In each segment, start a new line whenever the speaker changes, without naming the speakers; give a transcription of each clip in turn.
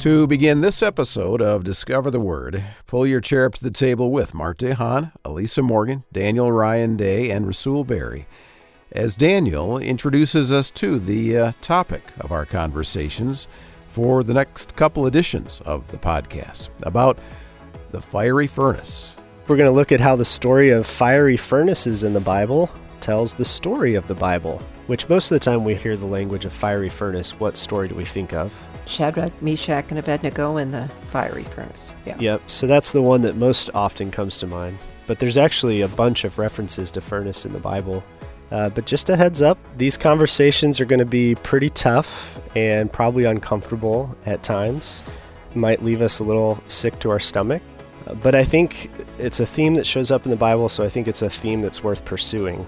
To begin this episode of Discover the Word, pull your chair up to the table with Mart DeHaan, Elisa Morgan, Daniel Ryan Day, and Rasul Berry, as Daniel introduces us to the topic of our conversations for the next couple editions of the podcast about the fiery furnace.
We're going to look at how the story of fiery furnaces in the Bible tells the story of the Bible, which most of the time we hear the language of fiery furnace, what story do we think of?
Shadrach, Meshach, and Abednego in the fiery furnace. Yeah.
Yep, so that's the one that most often comes to mind. But there's actually a bunch of references to furnace in the Bible. But just a heads up, these conversations are going to be pretty tough and probably uncomfortable at times. Might leave us a little sick to our stomach. But I think it's a theme that shows up in the Bible, so I think it's a theme that's worth pursuing.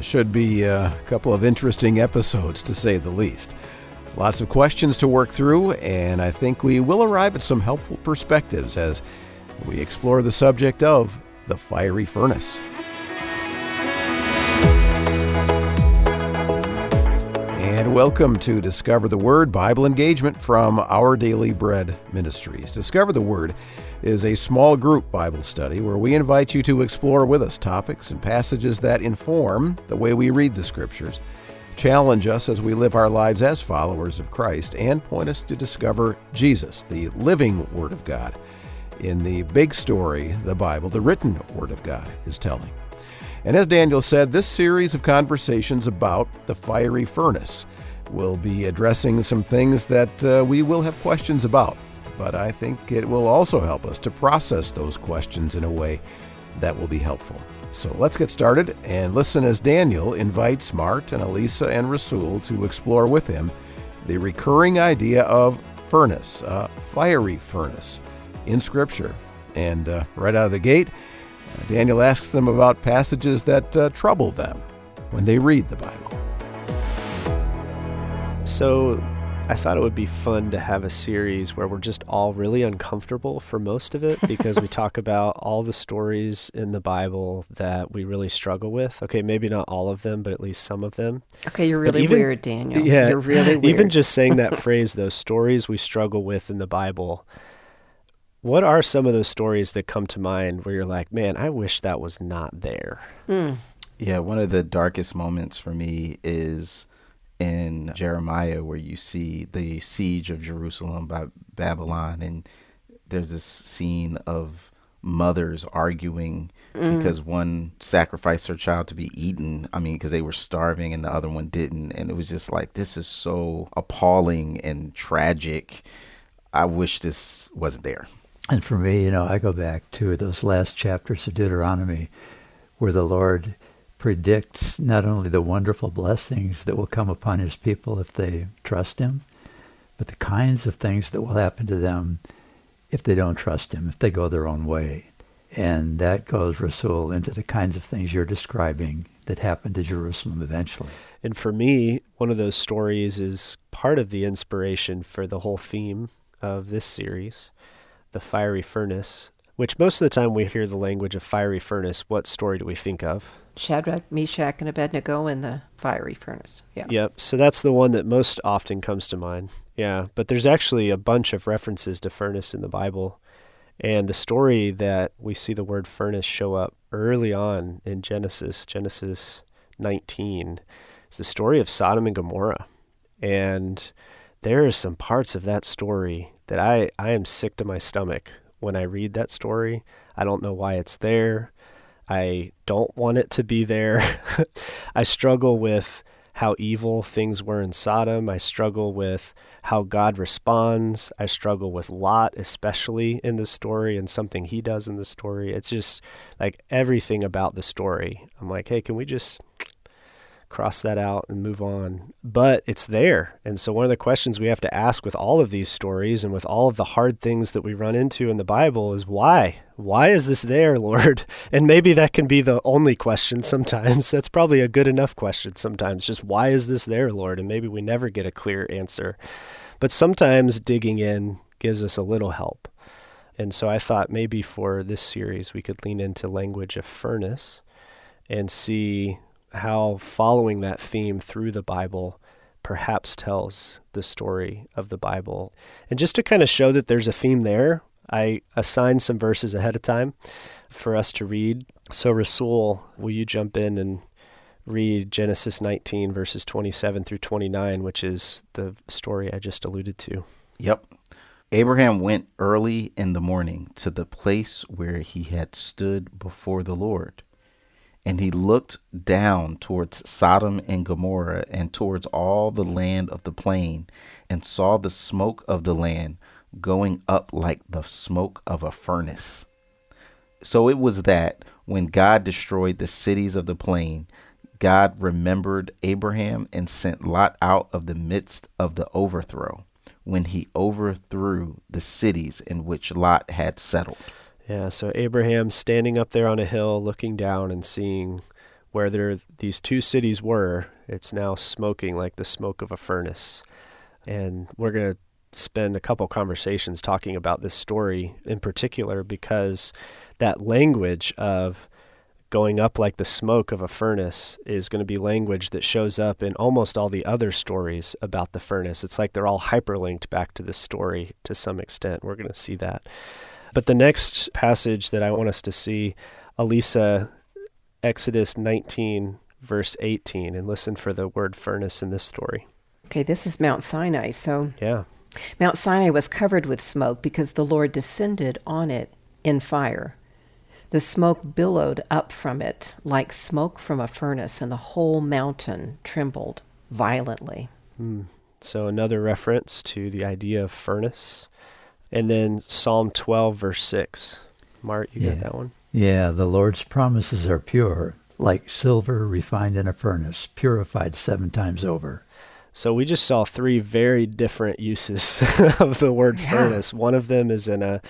Should be a couple of interesting episodes, to say the least. Lots of questions to work through, and I think we will arrive at some helpful perspectives as we explore the subject of the fiery furnace. And welcome to Discover the Word Bible Engagement from Our Daily Bread Ministries. Discover the Word is a small group Bible study where we invite you to explore with us topics and passages that inform the way we read the Scriptures, challenge us as we live our lives as followers of Christ, and point us to discover Jesus, the living Word of God, in the big story the Bible, the written Word of God, is telling. And as Daniel said, this series of conversations about the fiery furnace will be addressing some things that we will have questions about, but I think it will also help us to process those questions in a way that will be helpful. So let's get started and listen as Daniel invites Mart and Elisa and Rasul to explore with him the recurring idea of furnace, a fiery furnace in Scripture. And right out of the gate, Daniel asks them about passages that trouble them when they read the Bible.
So I thought it would be fun to have a series where we're just all really uncomfortable for most of it because we talk about all the stories in the Bible that we really struggle with. Okay, maybe not all of them, but at least some of them.
Okay, you're really weird, Daniel.
Yeah,
you're really weird.
Even just saying that phrase, those stories we struggle with in the Bible, what are some of those stories that come to mind where you're like, man, I wish that was not there?
Yeah, one of the darkest moments for me is in Jeremiah, where you see the siege of Jerusalem by Babylon, and there's this scene of mothers arguing because one sacrificed her child to be eaten, because they were starving and the other one didn't, and it was just like, this is so appalling and tragic. I wish this wasn't there.
And for me, I go back to those last chapters of Deuteronomy where the Lord predicts not only the wonderful blessings that will come upon his people if they trust him, but the kinds of things that will happen to them if they don't trust him, if they go their own way. And that goes, Rasul, into the kinds of things you're describing that happen to Jerusalem eventually.
And for me, one of those stories is part of the inspiration for the whole theme of this series, the fiery furnace, which most of the time we hear the language of fiery furnace, what story do we think of?
Shadrach, Meshach, and Abednego in the fiery furnace. Yeah.
Yep, so that's the one that most often comes to mind. Yeah, but there's actually a bunch of references to furnace in the Bible. And the story that we see the word furnace show up early on in Genesis 19, is the story of Sodom and Gomorrah. And there are some parts of that story that I am sick to my stomach when I read that story. I don't know why it's there. I don't want it to be there. I struggle with how evil things were in Sodom. I struggle with how God responds. I struggle with Lot, especially in the story, and something he does in the story. It's just like everything about the story. I'm like, hey, can we just cross that out and move on? But it's there. And so one of the questions we have to ask with all of these stories and with all of the hard things that we run into in the Bible is why? Why is this there, Lord? And maybe that can be the only question sometimes. That's probably a good enough question sometimes. Just why is this there, Lord? And maybe we never get a clear answer. But sometimes digging in gives us a little help. And so I thought maybe for this series we could lean into language of furnace and see how following that theme through the Bible perhaps tells the story of the Bible. And just to kind of show that there's a theme there, I assigned some verses ahead of time for us to read. So Rasul, will you jump in and read Genesis 19, verses 27 through 29, which is the story I just alluded to?
Yep. Abraham went early in the morning to the place where he had stood before the Lord. And he looked down towards Sodom and Gomorrah and towards all the land of the plain, and saw the smoke of the land going up like the smoke of a furnace. So it was that when God destroyed the cities of the plain, God remembered Abraham and sent Lot out of the midst of the overthrow, when he overthrew the cities in which Lot had settled.
Yeah, so Abraham standing up there on a hill, looking down and seeing where these two cities were, it's now smoking like the smoke of a furnace. And we're going to spend a couple conversations talking about this story in particular, because that language of going up like the smoke of a furnace is going to be language that shows up in almost all the other stories about the furnace. It's like they're all hyperlinked back to this story to some extent. We're going to see that. But the next passage that I want us to see, Elisa, Exodus 19, verse 18, and listen for the word furnace in this story.
Okay, this is Mount Sinai. So
Yeah.
Mount Sinai was covered with smoke because the Lord descended on it in fire. The smoke billowed up from it like smoke from a furnace, and the whole mountain trembled violently.
So another reference to the idea of furnace. And then Psalm 12, verse 6. Mart, you got that one?
Yeah, the Lord's promises are pure, like silver refined in a furnace, purified 7 times over.
So we just saw 3 very different uses of the word furnace. One of them is in a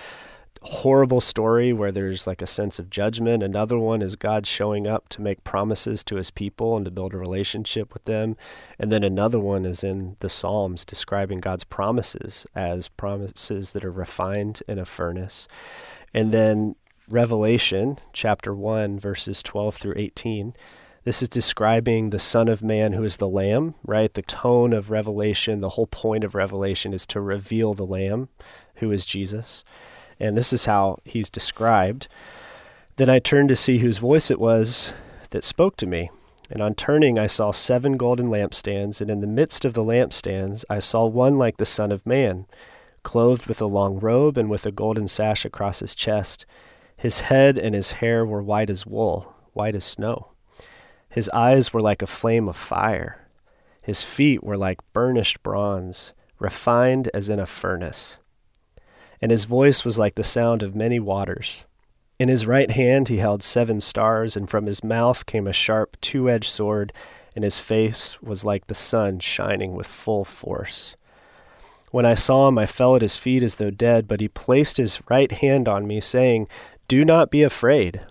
horrible story where there's like a sense of judgment. Another one is God showing up to make promises to his people and to build a relationship with them. And then another one is in the Psalms describing God's promises as promises that are refined in a furnace. And then Revelation chapter 1, verses 12 through 18. This is describing the Son of Man who is the Lamb, right? The tone of Revelation, the whole point of Revelation is to reveal the Lamb who is Jesus. And this is how he's described. Then I turned to see whose voice it was that spoke to me. And on turning, I saw 7 golden lampstands, and in the midst of the lampstands, I saw one like the Son of Man, clothed with a long robe and with a golden sash across his chest. His head and his hair were white as wool, white as snow. His eyes were like a flame of fire. His feet were like burnished bronze, refined as in a furnace. And his voice was like the sound of many waters. In his right hand he held 7 stars, and from his mouth came a sharp 2-edged sword, and his face was like the sun shining with full force. When I saw him, I fell at his feet as though dead, but he placed his right hand on me, saying, "Do not be afraid.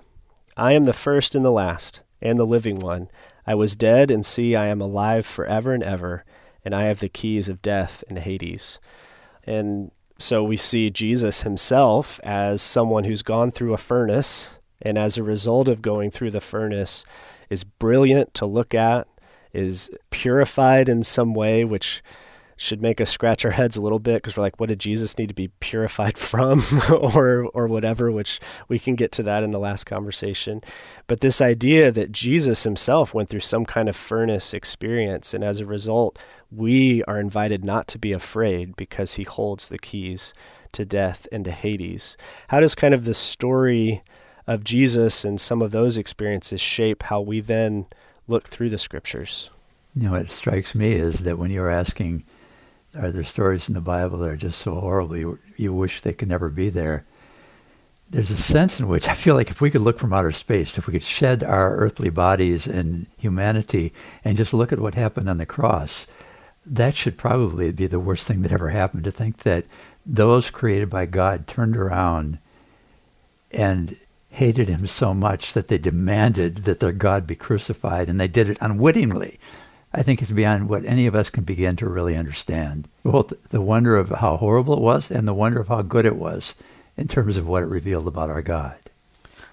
I am the first and the last, and the living one. I was dead, and see, I am alive forever and ever, and I have the keys of death and Hades." And so we see Jesus himself as someone who's gone through a furnace, and as a result of going through the furnace is brilliant to look at, is purified in some way, which should make us scratch our heads a little bit, because we're like, what did Jesus need to be purified from or whatever, which we can get to that in the last conversation. But this idea that Jesus himself went through some kind of furnace experience, and as a result, we are invited not to be afraid because he holds the keys to death and to Hades. How does kind of the story of Jesus and some of those experiences shape how we then look through the scriptures?
You know, what strikes me is that when you're asking, are there stories in the Bible that are just so horrible you wish they could never be there? There's a sense in which I feel like if we could look from outer space, if we could shed our earthly bodies and humanity and just look at what happened on the cross, that should probably be the worst thing that ever happened, to think that those created by God turned around and hated him so much that they demanded that their God be crucified, and they did it unwittingly. I think it's beyond what any of us can begin to really understand. Both the wonder of how horrible it was and the wonder of how good it was in terms of what it revealed about our God.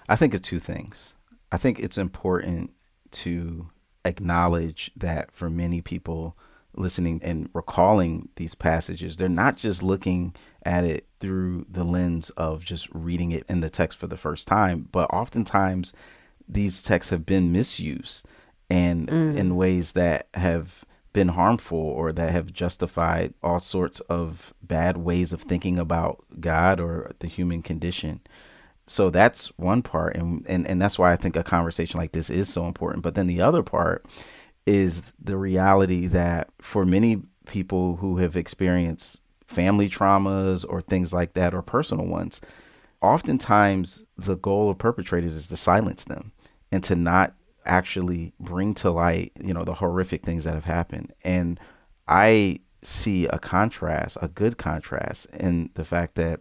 I think of 2 things. I think it's important to acknowledge that for many people, listening and recalling these passages, they're not just looking at it through the lens of just reading it in the text for the first time, but oftentimes these texts have been misused and in ways that have been harmful or that have justified all sorts of bad ways of thinking about God or the human condition. So that's one part. And that's why I think a conversation like this is so important. But then the other part is the reality that for many people who have experienced family traumas or things like that, or personal ones, oftentimes the goal of perpetrators is to silence them and to not actually bring to light, the horrific things that have happened. And I see a good contrast in the fact that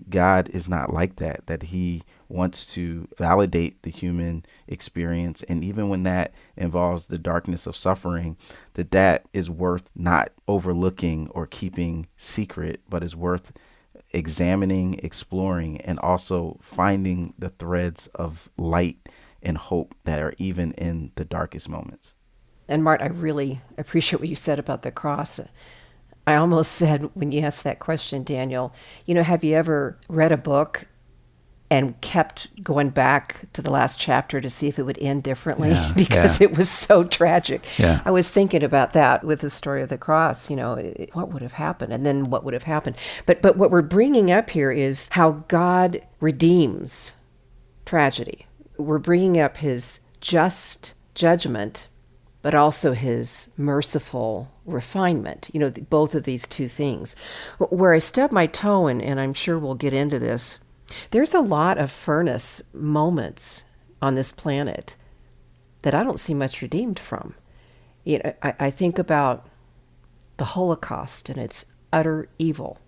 God is not like that, that he wants to validate the human experience. And even when that involves the darkness of suffering, that is worth not overlooking or keeping secret, but is worth examining, exploring, and also finding the threads of light and hope that are even in the darkest moments.
And Mart, I really appreciate what you said about the cross. I almost said when you asked that question, Daniel, have you ever read a book and kept going back to the last chapter to see if it would end differently because it was so tragic?
Yeah.
I was thinking about that with the story of the cross, what would have happened and then what would have happened. But what we're bringing up here is how God redeems tragedy. We're bringing up his just judgment, but also his merciful refinement, both of these two things. Where I stub my toe, and I'm sure we'll get into this, there's a lot of furnace moments on this planet that I don't see much redeemed from. I think about the Holocaust and its utter evil.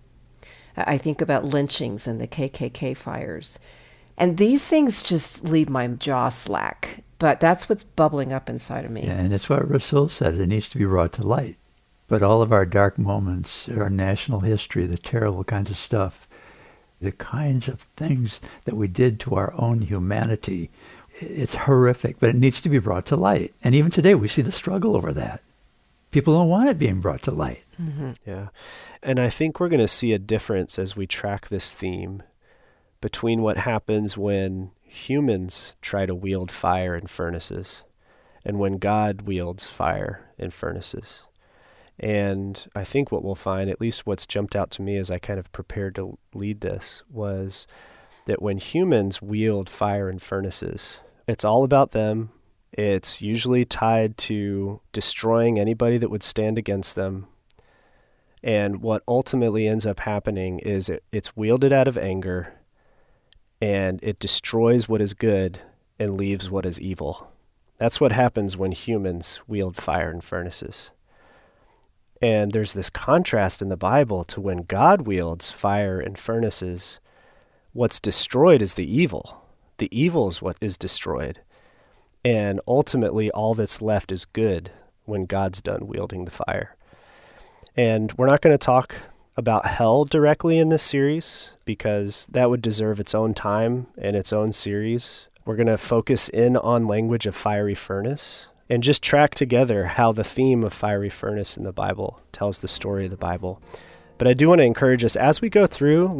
I think about lynchings and the KKK fires. And these things just leave my jaw slack. But that's what's bubbling up inside of me.
Yeah, and it's what Rasul says. It needs to be brought to light. But all of our dark moments, our national history, the terrible kinds of stuff, the kinds of things that we did to our own humanity, it's horrific, but it needs to be brought to light. And even today, we see the struggle over that. People don't want it being brought to light.
Mm-hmm. Yeah. And I think we're going to see a difference as we track this theme between what happens when humans try to wield fire in furnaces and when God wields fire in furnaces. And I think what we'll find, at least what's jumped out to me as I kind of prepared to lead this, was that when humans wield fire in furnaces, it's all about them. It's usually tied to destroying anybody that would stand against them. And what ultimately ends up happening is it's wielded out of anger, and it destroys what is good and leaves what is evil. That's what happens when humans wield fire in furnaces. And there's this contrast in the Bible to when God wields fire in furnaces, what's destroyed is the evil. The evil is what is destroyed. And ultimately, all that's left is good when God's done wielding the fire. And we're not going to talk about hell directly in this series because that would deserve its own time and its own series. We're going to focus in on language of fiery furnace and just track together how the theme of fiery furnace in the Bible tells the story of the Bible. But I do want to encourage us as we go through,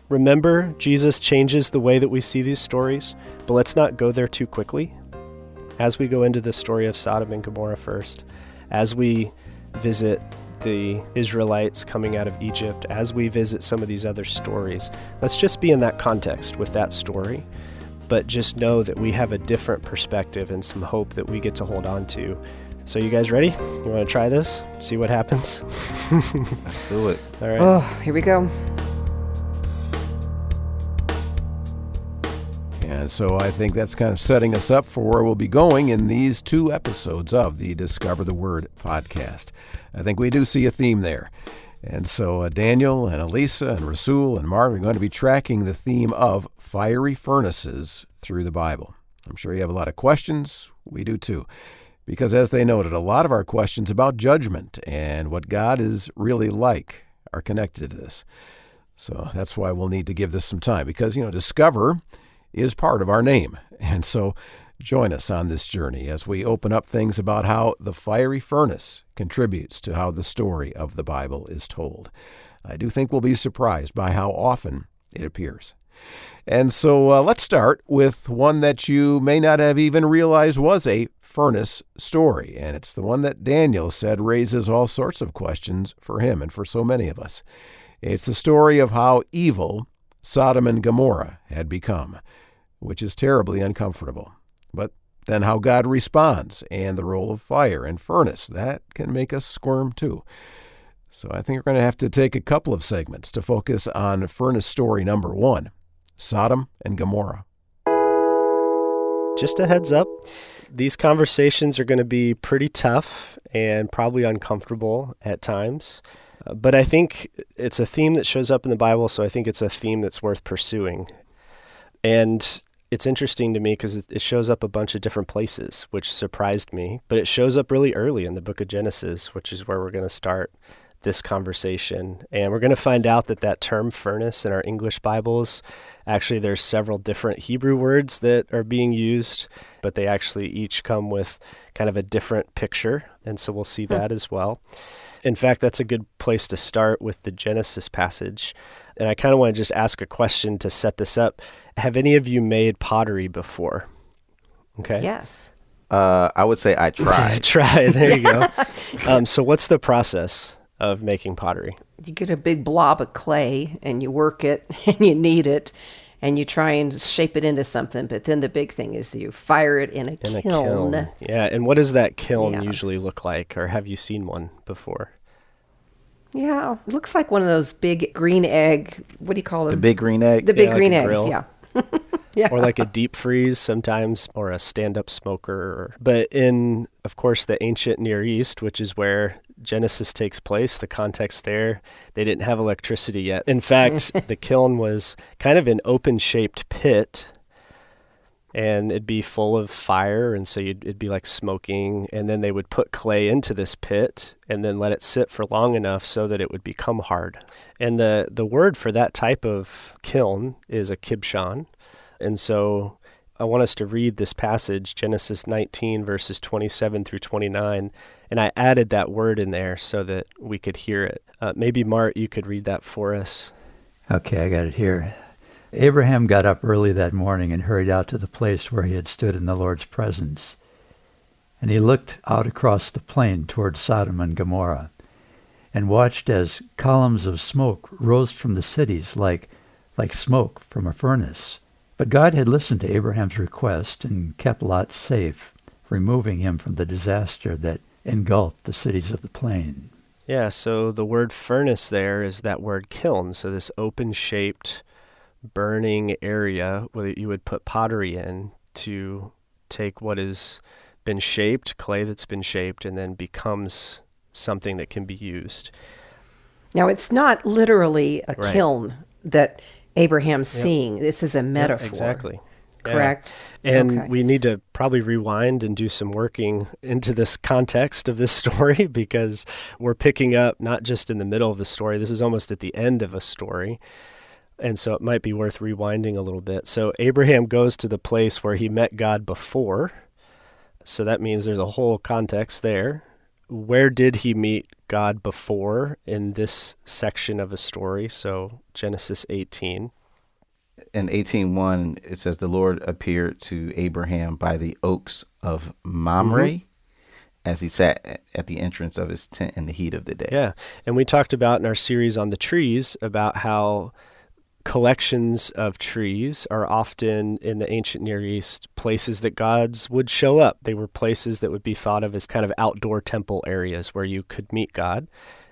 remember Jesus changes the way that we see these stories, but let's not go there too quickly. As we go into the story of Sodom and Gomorrah first, as we visit the Israelites coming out of Egypt, as we visit some of these other stories, let's just be in that context with that story, but just know that we have a different perspective and some hope that we get to hold on to. So you guys ready? You want to try this? See what happens?
Let's do it.
All right. Oh, here we go.
And so I think that's kind of setting us up for where we'll be going in these 2 episodes of the Discover the Word podcast. I think we do see a theme there. And so Daniel and Elisa and Rasul and Mart are going to be tracking the theme of fiery furnaces through the Bible. I'm sure you have a lot of questions. We do too. Because as they noted, a lot of our questions about judgment and what God is really like are connected to this. So that's why we'll need to give this some time because, Discover is part of our name. And so Join us on this journey as we open up things about how the fiery furnace contributes to how the story of the Bible is told. I do think we'll be surprised by how often it appears. And so let's start with one that you may not have even realized was a furnace story. And it's the one that Daniel said raises all sorts of questions for him and for so many of us. It's the story of how evil Sodom and Gomorrah had become, which is terribly uncomfortable. But then how God responds, and the role of fire and furnace, that can make us squirm too. So I think we're going to have to take a couple of segments to focus on furnace story number 1, Sodom and Gomorrah.
Just a heads up, these conversations are going to be pretty tough and probably uncomfortable at times. But I think it's a theme that shows up in the Bible, so I think it's a theme that's worth pursuing. And it's interesting to me because it shows up a bunch of different places, which surprised me. But it shows up really early in the book of Genesis, which is where we're going to start this conversation. And we're going to find out that term furnace in our English Bibles, actually there's several different Hebrew words that are being used, but they actually each come with kind of a different picture. And so we'll see that as well. In fact, that's a good place to start with the Genesis passage. And I kind of want to just ask a question to set this up. Have any of you made pottery before? Okay.
Yes.
I would say I tried.
Try. There you go. So what's the process of making pottery?
You get a big blob of clay and you work it and you knead it and you try and shape it into something. But then the big thing is you fire it in a kiln.
Yeah. And what does that kiln usually look like? Or have you seen one before?
Yeah. It looks like one of those big green egg, what do you call them?
The big green egg?
The big green
like
eggs, yeah. Yeah.
Or like a deep freeze sometimes, or a stand-up smoker. But in, of course, the ancient Near East, which is where Genesis takes place, the context there, they didn't have electricity yet. In fact, the kiln was kind of an open-shaped pit, and it'd be full of fire, and so it'd be like smoking, and then they would put clay into this pit and then let it sit for long enough so that it would become hard. And the word for that type of kiln is a kibshan. And so I want us to read this passage, Genesis 19, verses 27 through 29, and I added that word in there so that we could hear it. Maybe, Mart, you could read that for us.
Okay, I got it here. Abraham got up early that morning and hurried out to the place where he had stood in the Lord's presence. And he looked out across the plain toward Sodom and Gomorrah and watched as columns of smoke rose from the cities like smoke from a furnace. But God had listened to Abraham's request and kept Lot safe, removing him from the disaster that engulfed the cities of the plain.
Yeah, so the word furnace there is that word kiln, so this open-shaped burning area where you would put pottery in to take what has been shaped, clay that's been shaped, and then becomes something that can be used.
Now, it's not literally a kiln that Abraham's seeing. This is a metaphor.
Exactly.
Correct?
Yeah. And we need to probably rewind and do some working into this context of this story because we're picking up not just in the middle of the story. This is almost at the end of a story. And so it might be worth rewinding a little bit. So Abraham goes to the place where he met God before. So that means there's a whole context there. Where did he meet God before in this section of a story? So Genesis 18.
In 18:1, it says, the Lord appeared to Abraham by the oaks of Mamre as he sat at the entrance of his tent in the heat of the day.
Yeah, and we talked about in our series on the trees about how collections of trees are often in the ancient Near East places that gods would show up. They were places that would be thought of as kind of outdoor temple areas where you could meet God.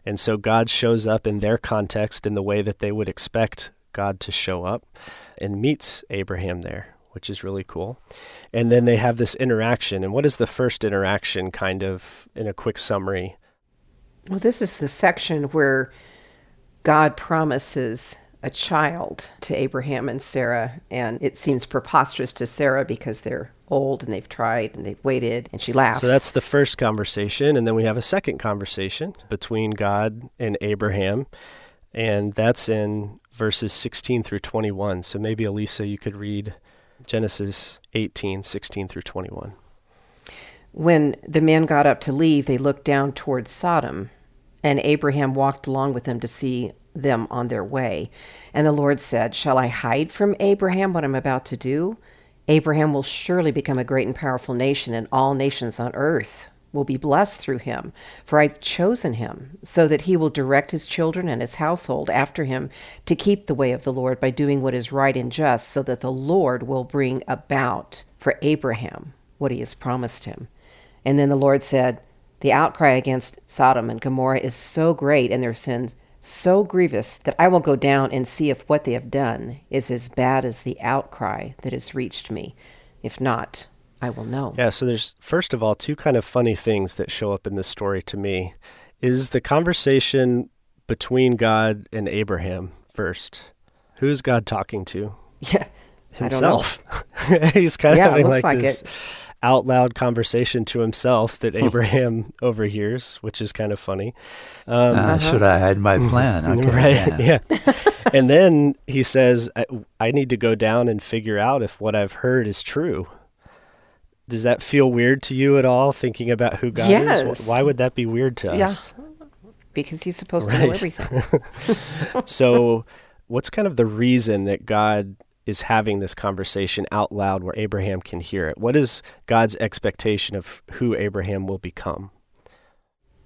And so God shows up in their context in the way that they would expect God to show up and meets Abraham there, which is really cool. And then they have this interaction. And what is the first interaction kind of in a quick summary?
Well, this is the section where God promises a child to Abraham and Sarah, and it seems preposterous to Sarah because they're old and they've tried and they've waited, and she laughs.
So that's the first conversation, and then we have a second conversation between God and Abraham, and that's in verses 16 through 21. So maybe, Elisa, you could read Genesis 18:16-21.
When the men got up to leave, they looked down towards Sodom, and Abraham walked along with them to see them on their way. And the Lord said, "Shall I hide from Abraham what I'm about to do? Abraham will surely become a great and powerful nation, and all nations on earth will be blessed through him. For I've chosen him, so that he will direct his children and his household after him to keep the way of the Lord by doing what is right and just, so that the Lord will bring about for Abraham what he has promised him." And then the Lord said, "The outcry against Sodom and Gomorrah is so great, and their sins so grievous, that I will go down and see if what they have done is as bad as the outcry that has reached me. If not, I will know."
Yeah, so there's, first of all, two kind of funny things that show up in this story to me. Is the conversation between God and Abraham first. Who's God talking to?
Yeah,
Himself. He's kind of having
looks
like this out loud conversation to himself that Abraham overhears, which is kind of funny.
Should I hide my plan? Okay,
right, yeah. And then he says, I need to go down and figure out if what I've heard is true. Does that feel weird to you at all, thinking about who God is? Why would that be weird to us?
Yeah, because he's supposed to know everything.
So what's kind of the reason that God is having this conversation out loud where Abraham can hear it? What is God's expectation of who Abraham will become?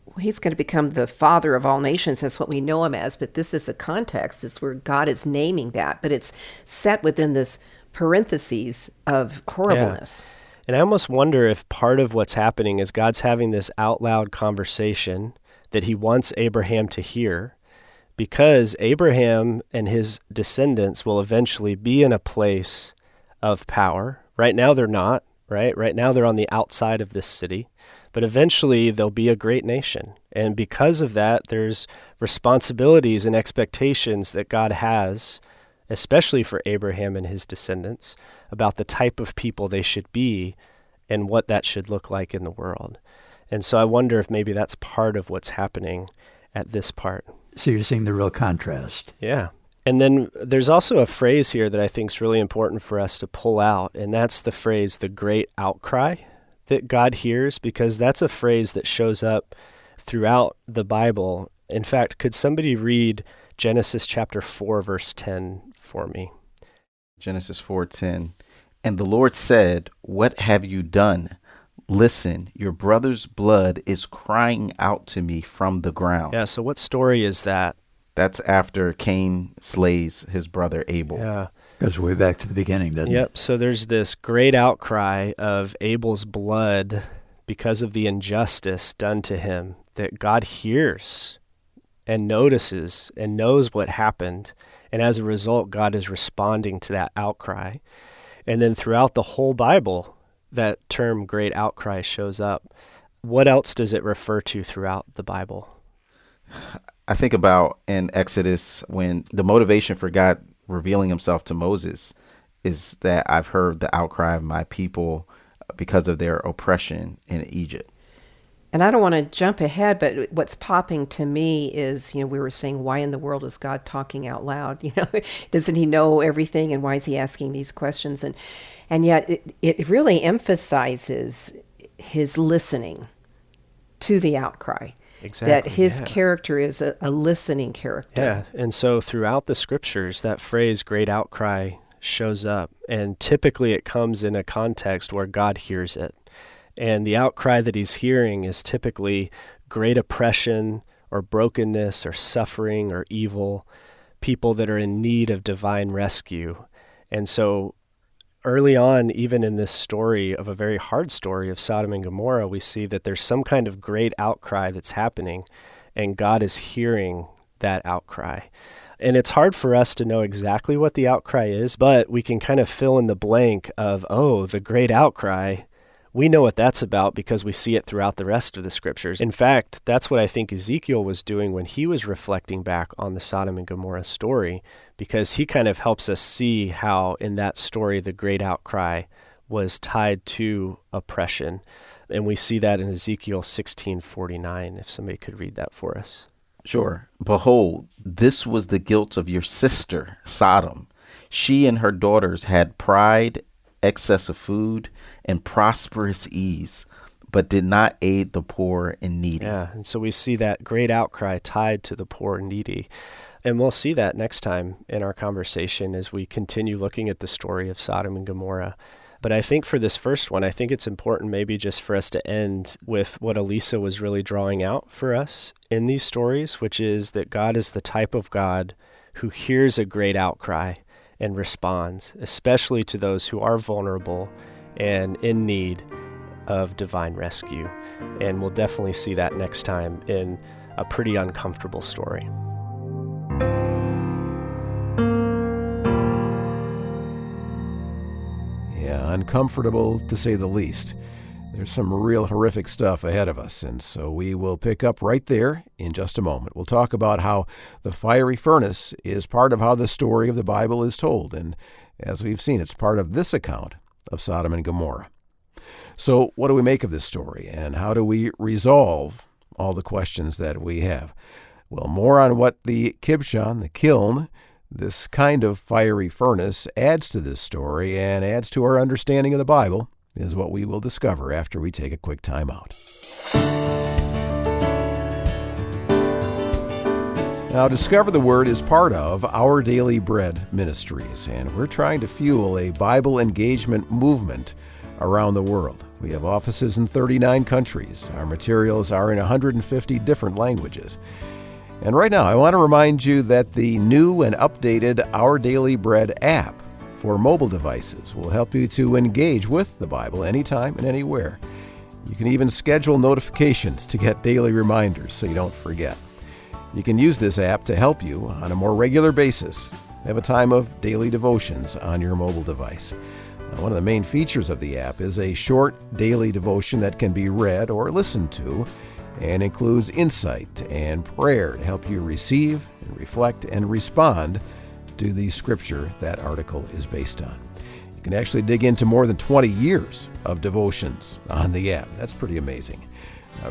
Well, he's going to become the father of all nations. That's what we know him as. But this is a context. It's where God is naming that. But it's set within this parentheses of horribleness.
Yeah. And I almost wonder if part of what's happening is God's having this out loud conversation that he wants Abraham to hear, because Abraham and his descendants will eventually be in a place of power. Right now they're not, right? Right now they're on the outside of this city, but eventually they'll be a great nation. And because of that, there's responsibilities and expectations that God has, especially for Abraham and his descendants, about the type of people they should be and what that should look like in the world. And so I wonder if maybe that's part of what's happening at this part.
So you're seeing the real contrast.
Yeah. And then there's also a phrase here that I think is really important for us to pull out, and that's the phrase, the great outcry that God hears, because that's a phrase that shows up throughout the Bible. In fact, could somebody read Genesis chapter 4, verse 10 for me?
Genesis 4:10. And the Lord said, "What have you done? Listen, your brother's blood is crying out to me from the ground."
Yeah, so what story is that?
That's after Cain slays his brother Abel.
Yeah.
Goes way back to the beginning, doesn't it?
Yep, so there's this great outcry of Abel's blood because of the injustice done to him that God hears and notices and knows what happened. And as a result, God is responding to that outcry. And then throughout the whole Bible, that term great outcry shows up. What else does it refer to throughout the Bible?
I think about in Exodus when the motivation for God revealing himself to Moses is that I've heard the outcry of my people because of their oppression in Egypt.
And I don't want to jump ahead, but what's popping to me is, we were saying, why in the world is God talking out loud? Doesn't he know everything? And why is he asking these questions? And yet it really emphasizes his listening to the outcry.
Exactly.
That his character is a listening character.
Yeah. And so throughout the scriptures, that phrase, great outcry, shows up. And typically it comes in a context where God hears it. And the outcry that he's hearing is typically great oppression or brokenness or suffering or evil, people that are in need of divine rescue. And so early on, even in this story of a very hard story of Sodom and Gomorrah, we see that there's some kind of great outcry that's happening, and God is hearing that outcry. And it's hard for us to know exactly what the outcry is, but we can kind of fill in the blank of, the great outcry. We know what that's about because we see it throughout the rest of the scriptures. In fact, that's what I think Ezekiel was doing when he was reflecting back on the Sodom and Gomorrah story, because he kind of helps us see how in that story the great outcry was tied to oppression. And we see that in Ezekiel 16:49, if somebody could read that for us.
Sure. Behold, this was the guilt of your sister, Sodom. She and her daughters had pride excess of food and prosperous ease, but did not aid the poor and needy.
Yeah, and so we see that great outcry tied to the poor and needy. And we'll see that next time in our conversation as we continue looking at the story of Sodom and Gomorrah. But I think for this first one, I think it's important maybe just for us to end with what Elisa was really drawing out for us in these stories, which is that God is the type of God who hears a great outcry and responds, especially to those who are vulnerable and in need of divine rescue. And we'll definitely see that next time in a pretty uncomfortable story.
Yeah, uncomfortable to say the least. There's some real horrific stuff ahead of us, and so we will pick up right there in just a moment. We'll talk about how the fiery furnace is part of how the story of the Bible is told, and as we've seen, it's part of this account of Sodom and Gomorrah. So what do we make of this story, and how do we resolve all the questions that we have? Well, more on what the kibshan, the kiln, this kind of fiery furnace adds to this story and adds to our understanding of the Bible is what we will discover after we take a quick time out. Now, Discover the Word is part of Our Daily Bread Ministries, and we're trying to fuel a Bible engagement movement around the world. We have offices in 39 countries. Our materials are in 150 different languages. And right now, I want to remind you that the new and updated Our Daily Bread app for mobile devices will help you to engage with the Bible anytime and anywhere. You can even schedule notifications to get daily reminders so you don't forget. You can use this app to help you on a more regular basis have a time of daily devotions on your mobile device. Now, one of the main features of the app is a short daily devotion that can be read or listened to and includes insight and prayer to help you receive and reflect and respond to the scripture that article is based on. You can actually dig into more than 20 years of devotions on the app. That's pretty amazing.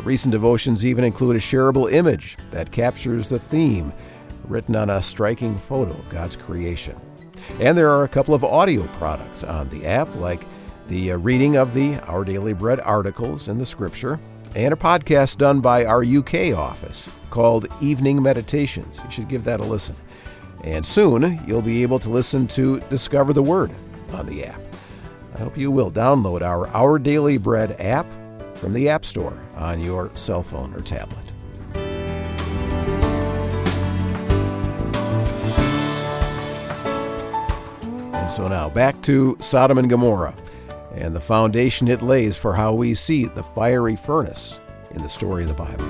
Recent devotions even include a shareable image that captures the theme written on a striking photo of God's creation. And there are a couple of audio products on the app, like the reading of the Our Daily Bread articles in the scripture, and a podcast done by our UK office called Evening Meditations. You should give that a listen. And soon, you'll be able to listen to Discover the Word on the app. I hope you will download our Daily Bread app from the App Store on your cell phone or tablet. And so now, back to Sodom and Gomorrah and the foundation it lays for how we see the fiery furnace in the story of the Bible.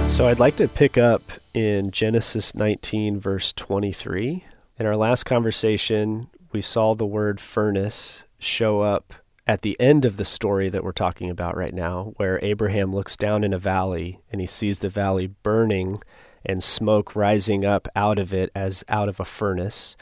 So I'd like to pick up in Genesis 19, verse 23. In our last conversation, we saw the word furnace show up at the end of the story that we're talking about right now, where Abraham looks down in a valley and he sees the valley burning and smoke rising up out of it as out of a furnace.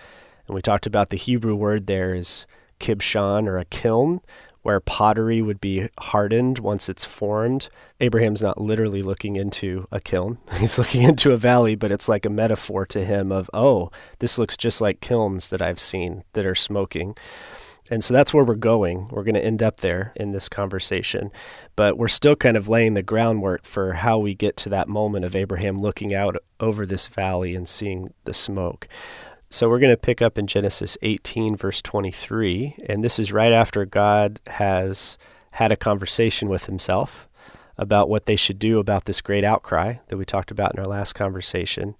And we talked about the Hebrew word there is kibshan, or a kiln, where pottery would be hardened once it's formed. Abraham's not literally looking into a kiln. He's looking into a valley, but it's like a metaphor to him of, oh, this looks just like kilns that I've seen that are smoking. And so that's where we're going. We're going to end up there in this conversation. But we're still kind of laying the groundwork for how we get to that moment of Abraham looking out over this valley and seeing the smoke. So we're going to pick up in Genesis 18, verse 23, and this is right after God has had a conversation with himself about what they should do about this great outcry that we talked about in our last conversation,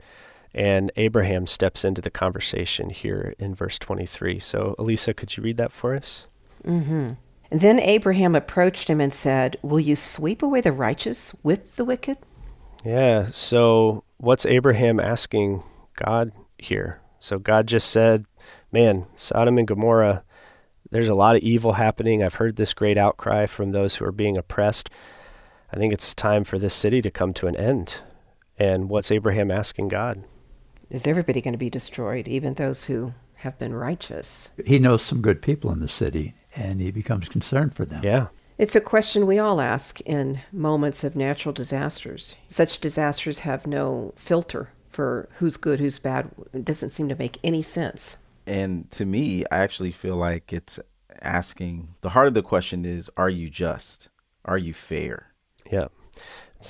and Abraham steps into the conversation here in verse 23. So, Elisa, could you read that for us?
Mm-hmm. And then Abraham approached him and said, "Will you sweep away the righteous with the wicked?"
Yeah, so what's Abraham asking God here? So God just said, man, Sodom and Gomorrah, there's a lot of evil happening. I've heard this great outcry from those who are being oppressed. I think it's time for this city to come to an end. And what's Abraham asking God?
Is everybody going to be destroyed, even those who have been righteous?
He knows some good people in the city, and he becomes concerned for them.
Yeah.
It's a question we all ask in moments of natural disasters. Such disasters have no filter for who's good, who's bad. It doesn't seem to make any sense.
And to me, I actually feel like it's asking, the heart of the question is, are you just? Are you fair?
Yeah.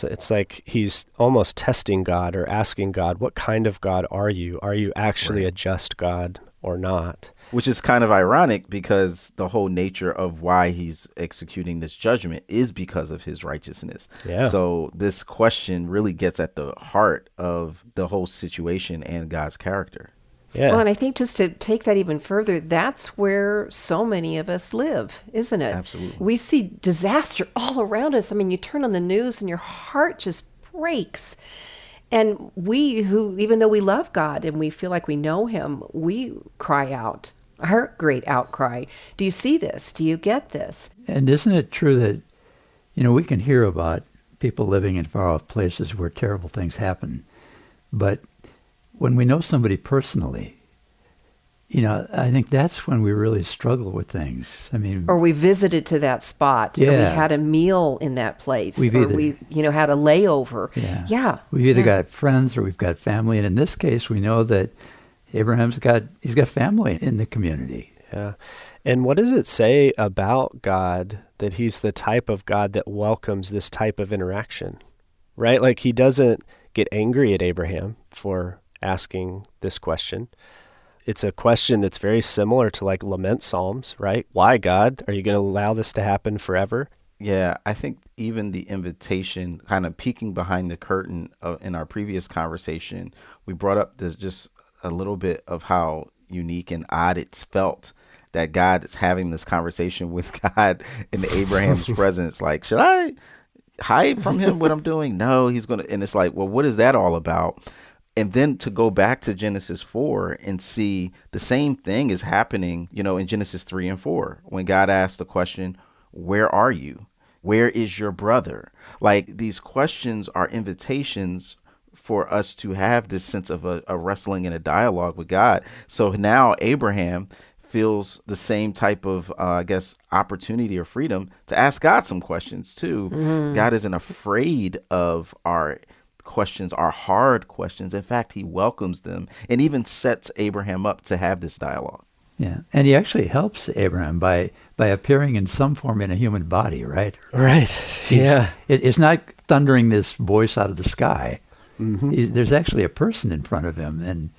It's like he's almost testing God or asking God, what kind of God are you? Are you actually a just God or not?
Which is kind of ironic because the whole nature of why he's executing this judgment is because of his righteousness.
Yeah.
So this question really gets at the heart of the whole situation and God's character.
Yeah.
Well, and I think just to take that even further, that's where so many of us live, isn't it?
Absolutely.
We see disaster all around us. I mean, you turn on the news and your heart just breaks. And we who, even though we love God and we feel like we know him, we cry out, our great outcry. Do you see this? Do you get this?
And isn't it true that, we can hear about people living in far-off places where terrible things happen, but when we know somebody personally, I think that's when we really struggle with things. I mean,
or we visited to that spot. Or we had a meal in that place. We had a layover. Yeah.
We've either got friends or we've got family. And in this case, we know that Abraham's got family in the community.
Yeah. And what does it say about God that he's the type of God that welcomes this type of interaction, right? Like he doesn't get angry at Abraham for asking this question. It's a question that's very similar to like lament psalms, right? Why, God? Are you going to allow this to happen forever?
Yeah, I think even the invitation, kind of peeking behind the curtain in our previous conversation, we brought up just a little bit of how unique and odd it's felt that God is having this conversation with God in Abraham's presence. Like, should I hide from him what I'm doing? No, he's going to. And it's like, well, what is that all about? And then to go back to Genesis 4 and see the same thing is happening, in Genesis 3 and 4, when God asked the question, where are you? Where is your brother? Like, these questions are invitations for us to have this sense of a wrestling and a dialogue with God. So now Abraham feels the same type of, opportunity or freedom to ask God some questions too. Mm-hmm. God isn't afraid of our questions, are hard questions. In fact, he welcomes them and even sets Abraham up to have this dialogue.
Yeah, and he actually helps Abraham by appearing in some form in a human body, right?
Right.
It's not thundering this voice out of the sky.
Mm-hmm.
There's actually a person in front of him, and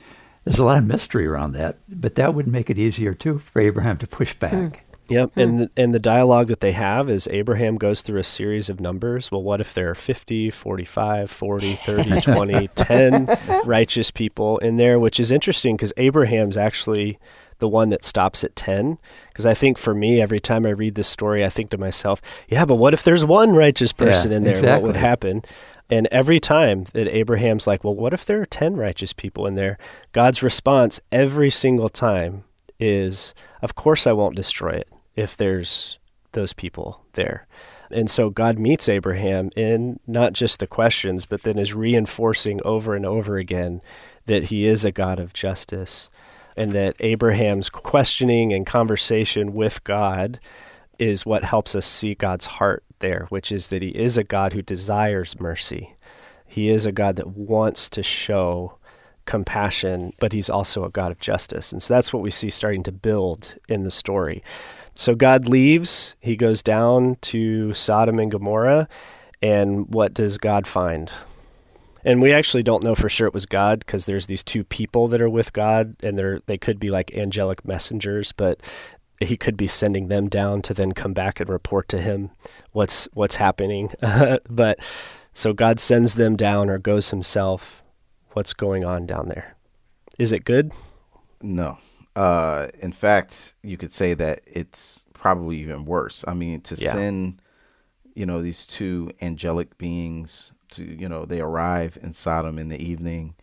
there's a lot of mystery around that. But that would make it easier too for Abraham to push back.
Yep, and the dialogue that they have is Abraham goes through a series of numbers. Well, what if there are 50, 45, 40, 30, 20, 10 righteous people in there, which is interesting because Abraham's actually the one that stops at 10. Because I think for me, every time I read this story, I think to myself, yeah, but what if there's one righteous person in there?
Exactly.
What would happen? And every time that Abraham's like, well, what if there are 10 righteous people in there? God's response every single time is, of course I won't destroy it if there's those people there. And so God meets Abraham in not just the questions, but then is reinforcing over and over again that he is a God of justice, and that Abraham's questioning and conversation with God is what helps us see God's heart there, which is that he is a God who desires mercy. He is a God that wants to show compassion, but he's also a God of justice. And so that's what we see starting to build in the story. So God leaves, he goes down to Sodom and Gomorrah, and what does God find? And we actually don't know for sure it was God because there's these two people that are with God, and they could be like angelic messengers, but he could be sending them down to then come back and report to him what's happening. But so God sends them down or goes himself. What's going on down there? Is it good?
No. In fact, you could say that it's probably even worse. I mean, to send, these two angelic beings to, they arrive in Sodom in the evening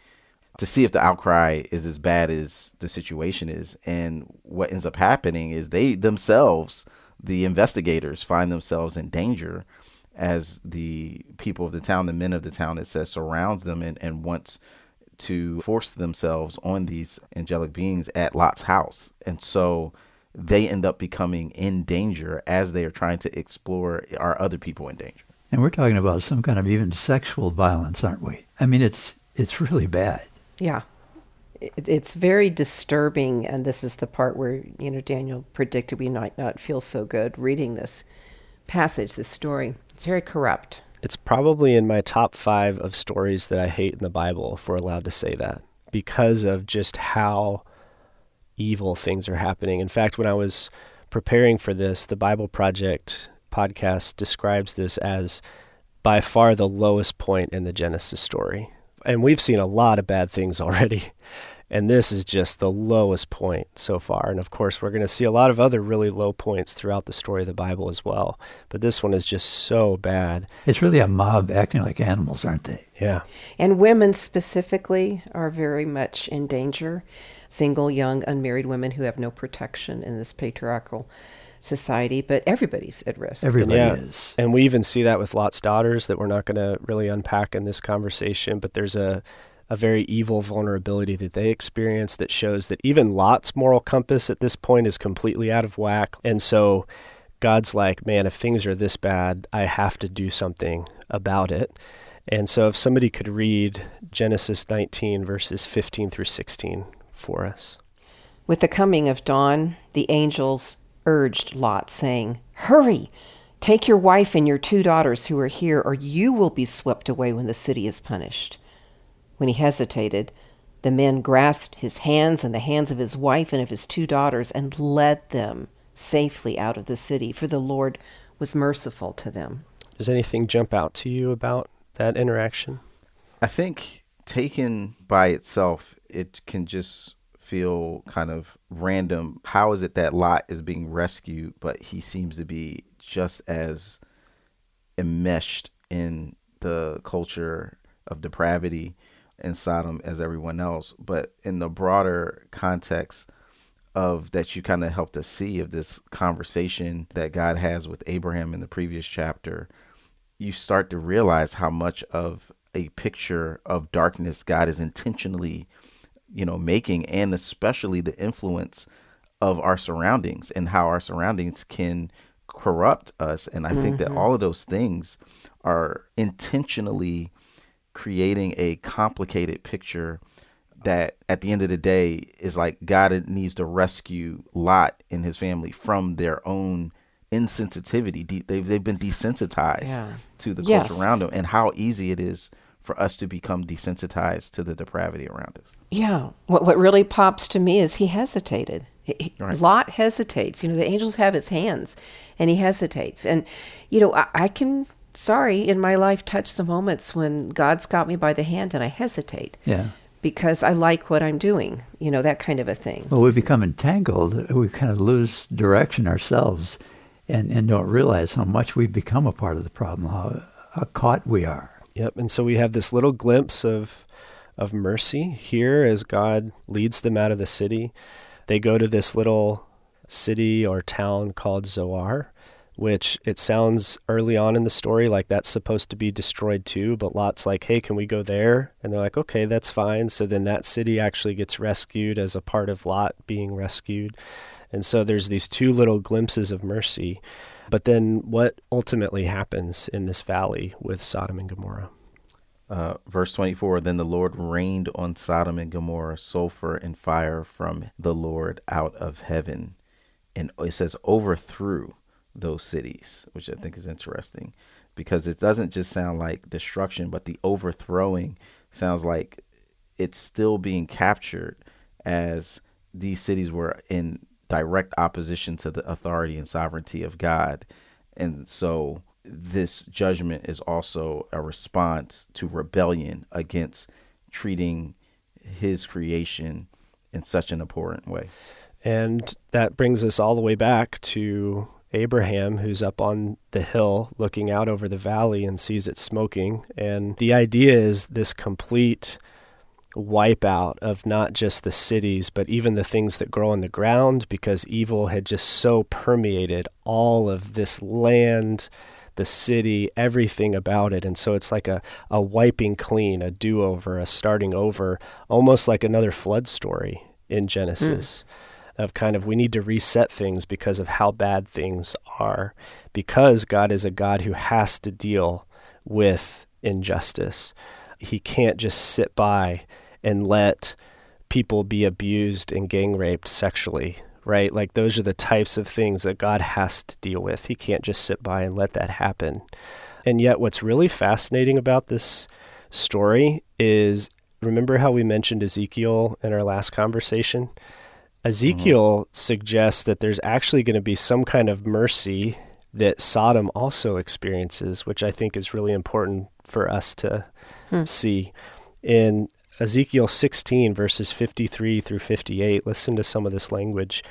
to see if the outcry is as bad as the situation is. And what ends up happening is they themselves, the investigators, find themselves in danger as the people of the town, the men of the town, it says, surrounds them and wants to force themselves on these angelic beings at Lot's house. And so they end up becoming in danger as they are trying to explore, are other people in danger?
And we're talking about some kind of even sexual violence, aren't we? I mean, it's really bad.
Yeah. It's very disturbing, and this is the part where, Daniel predicted we might not feel so good reading this passage, this story. It's very corrupt.
It's probably in my top 5 of stories that I hate in the Bible, if we're allowed to say that, because of just how evil things are happening. In fact, when I was preparing for this, the Bible Project podcast describes this as by far the lowest point in the Genesis story. And we've seen a lot of bad things already. And this is just the lowest point so far. And of course, we're going to see a lot of other really low points throughout the story of the Bible as well. But this one is just so bad.
It's really a mob acting like animals, aren't they?
Yeah.
And women specifically are very much in danger. Single, young, unmarried women who have no protection in this patriarchal society, but everybody's at risk.
Everybody is.
And we even see that with Lot's daughters that we're not going to really unpack in this conversation, but there's a very evil vulnerability that they experience that shows that even Lot's moral compass at this point is completely out of whack. And so God's like, man, if things are this bad, I have to do something about it. And so if somebody could read Genesis 19, verses 15 through 16 for us.
With the coming of dawn, the angels urged Lot, saying, "Hurry, take your wife and your 2 daughters who are here, or you will be swept away when the city is punished." When he hesitated, the men grasped his hands and the hands of his wife and of his 2 daughters and led them safely out of the city, for the Lord was merciful to them.
Does anything jump out to you about that interaction?
I think taken by itself, it can just feel kind of random. How is it that Lot is being rescued, but he seems to be just as enmeshed in the culture of depravity in Sodom as everyone else? But in the broader context of that, you kind of helped us see of this conversation that God has with Abraham in the previous chapter, you start to realize how much of a picture of darkness God is intentionally, making, and especially the influence of our surroundings and how our surroundings can corrupt us. And I think that all of those things are intentionally creating a complicated picture that at the end of the day is like God needs to rescue Lot and his family from their own insensitivity. They've been desensitized to the culture around them, and how easy it is for us to become desensitized to the depravity around us.
Yeah. What really pops to me is he hesitated.
Right.
Lot hesitates. The angels have his hands, and he hesitates. And, I can, in my life, touch the moments when God's got me by the hand and I hesitate.
Yeah.
Because I like what I'm doing, that kind of a thing.
Well, we become entangled. We kind of lose direction ourselves and don't realize how much we've become a part of the problem, how caught we are.
Yep. And so we have this little glimpse of mercy here as God leads them out of the city. They go to this little city or town called Zoar, which it sounds early on in the story like that's supposed to be destroyed too. But Lot's like, hey, can we go there? And they're like, okay, that's fine. So then that city actually gets rescued as a part of Lot being rescued. And so there's these 2 little glimpses of mercy. But then what ultimately happens in this valley with Sodom and Gomorrah?
Verse 24, then the Lord rained on Sodom and Gomorrah sulfur and fire from the Lord out of heaven. And it says overthrew those cities, which I think is interesting because it doesn't just sound like destruction, but the overthrowing sounds like it's still being captured as these cities were in direct opposition to the authority and sovereignty of God. And so this judgment is also a response to rebellion against treating his creation in such an abhorrent way.
And that brings us all the way back to Abraham, who's up on the hill looking out over the valley and sees it smoking. And the idea is this complete wipeout of not just the cities, but even the things that grow on the ground, because evil had just so permeated all of this land, the city, everything about it. And so it's like a wiping clean, a do-over, a starting over, almost like another flood story in Genesis. Of kind of, we need to reset things because of how bad things are, because God is a God who has to deal with injustice. He can't just sit by and let people be abused and gang raped sexually, right? Like those are the types of things that God has to deal with. He can't just sit by and let that happen. And yet what's really fascinating about this story is, remember how we mentioned Ezekiel in our last conversation? Ezekiel suggests that there's actually going to be some kind of mercy that Sodom also experiences, which I think is really important for us to see. In Ezekiel 16, verses 53 through 58, listen to some of this language.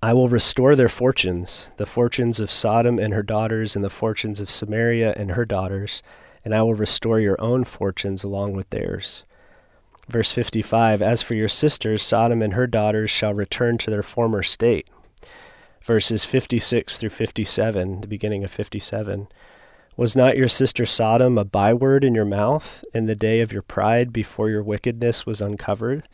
I will restore their fortunes, the fortunes of Sodom and her daughters, and the fortunes of Samaria and her daughters, and I will restore your own fortunes along with theirs. Verse 55, as for your sisters, Sodom and her daughters shall return to their former state. Verses 56 through 57, the beginning of 57. Was not your sister Sodom a byword in your mouth in the day of your pride before your wickedness was uncovered?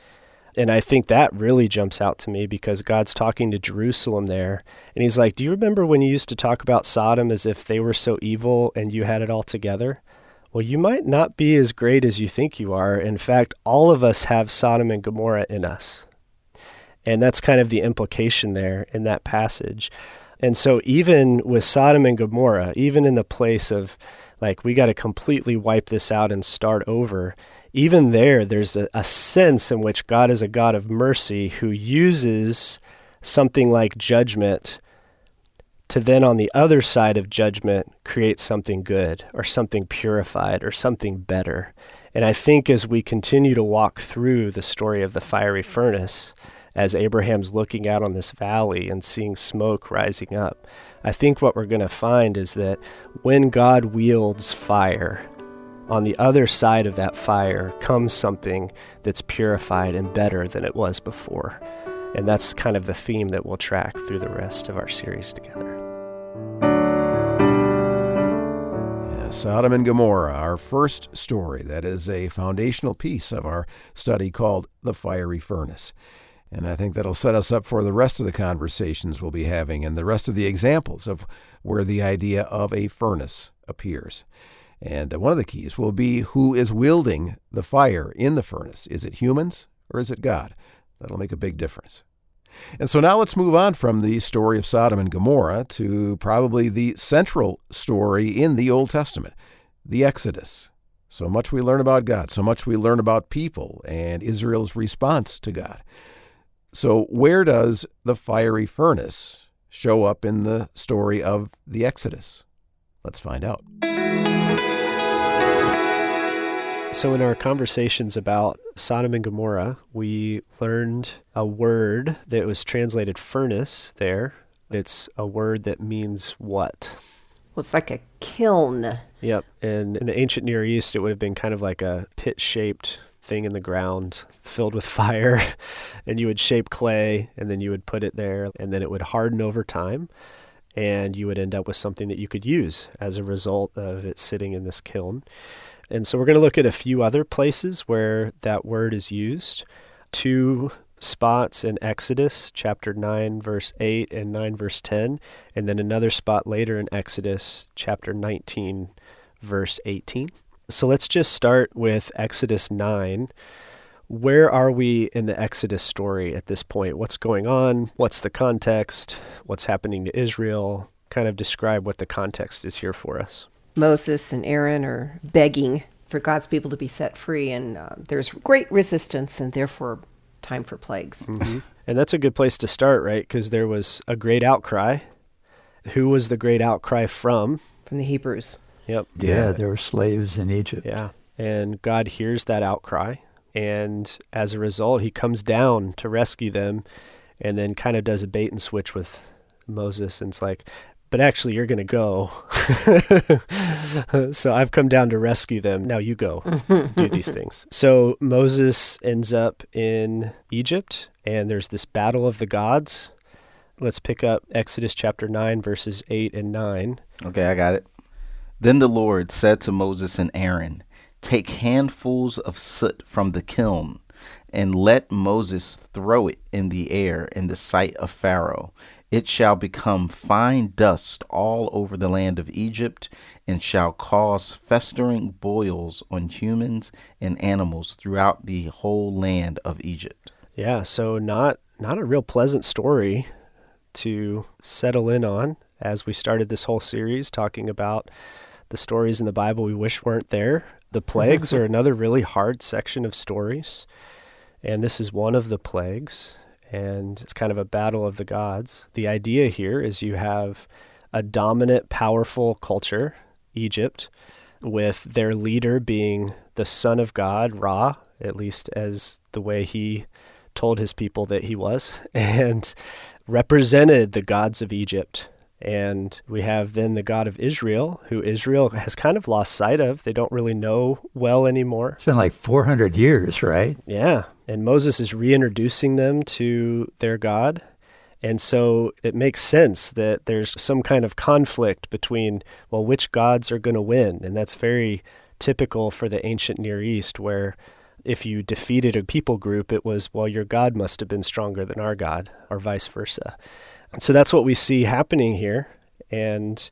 And I think that really jumps out to me because God's talking to Jerusalem there. And he's like, do you remember when you used to talk about Sodom as if they were so evil and you had it all together? Well, you might not be as great as you think you are. In fact, all of us have Sodom and Gomorrah in us. And that's kind of the implication there in that passage. And so even with Sodom and Gomorrah, even in the place of like, we got to completely wipe this out and start over, even there's a sense in which God is a God of mercy who uses something like judgment to then on the other side of judgment create something good or something purified or something better. And I think as we continue to walk through the story of the fiery furnace, as Abraham's looking out on this valley and seeing smoke rising up, I think what we're going to find is that when God wields fire, on the other side of that fire comes something that's purified and better than it was before. And that's kind of the theme that we'll track through the rest of our series together.
Sodom and Gomorrah, our first story. That is a foundational piece of our study called The Fiery Furnace. And I think that'll set us up for the rest of the conversations we'll be having and the rest of the examples of where the idea of a furnace appears. And one of the keys will be who is wielding the fire in the furnace. Is it humans or is it God? That'll make a big difference. And so now let's move on from the story of Sodom and Gomorrah to probably the central story in the Old Testament, the Exodus. So much we learn about God, so much we learn about people and Israel's response to God. So where does the fiery furnace show up in the story of the Exodus? Let's find out.
So in our conversations about Sodom and Gomorrah, we learned a word that was translated furnace there. It's a word that means what?
Well, it's like a kiln.
Yep. And in the ancient Near East, it would have been kind of like a pit-shaped thing in the ground filled with fire. And you would shape clay, and then you would put it there, and then it would harden over time. And you would end up with something that you could use as a result of it sitting in this kiln. And so we're going to look at a few other places where that word is used. 2 spots in Exodus, chapter 9, verse 8 and 9, verse 10. And then another spot later in Exodus, chapter 19, verse 18. So let's just start with Exodus 9. Where are we in the Exodus story at this point? What's going on? What's the context? What's happening to Israel? Kind of describe what the context is here for us.
Moses and Aaron are begging for God's people to be set free, and there's great resistance, and therefore time for plagues.
Mm-hmm. And that's a good place to start, right? Because there was a great outcry. Who was the great outcry from?
From the Hebrews.
Yep.
Yeah, there were slaves in Egypt.
Yeah. And God hears that outcry, and as a result, he comes down to rescue them, and then kind of does a bait and switch with Moses, and it's like, but actually you're going to go. So I've come down to rescue them. Now you go do these things. So Moses ends up in Egypt, and there's this battle of the gods. Let's pick up Exodus chapter 9, verses 8 and 9.
Okay, I got it. Then the Lord said to Moses and Aaron, take handfuls of soot from the kiln and let Moses throw it in the air in the sight of Pharaoh It shall become fine dust all over the land of Egypt, and shall cause festering boils on humans and animals throughout the whole land of Egypt.
Yeah, so not a real pleasant story to settle in on as we started this whole series talking about the stories in the Bible we wish weren't there. The plagues are another really hard section of stories, and this is one of the plagues, and it's kind of a battle of the gods. The idea here is you have a dominant, powerful culture, Egypt, with their leader being the son of God, Ra, at least as the way he told his people that he was, and represented the gods of Egypt. And we have then the God of Israel, who Israel has kind of lost sight of. They don't really know well anymore.
It's been like 400 years, right?
Yeah. And Moses is reintroducing them to their God. And so it makes sense that there's some kind of conflict between, well, which gods are going to win? And that's very typical for the ancient Near East, where if you defeated a people group, it was, well, your God must have been stronger than our God, or vice versa. And so that's what we see happening here. And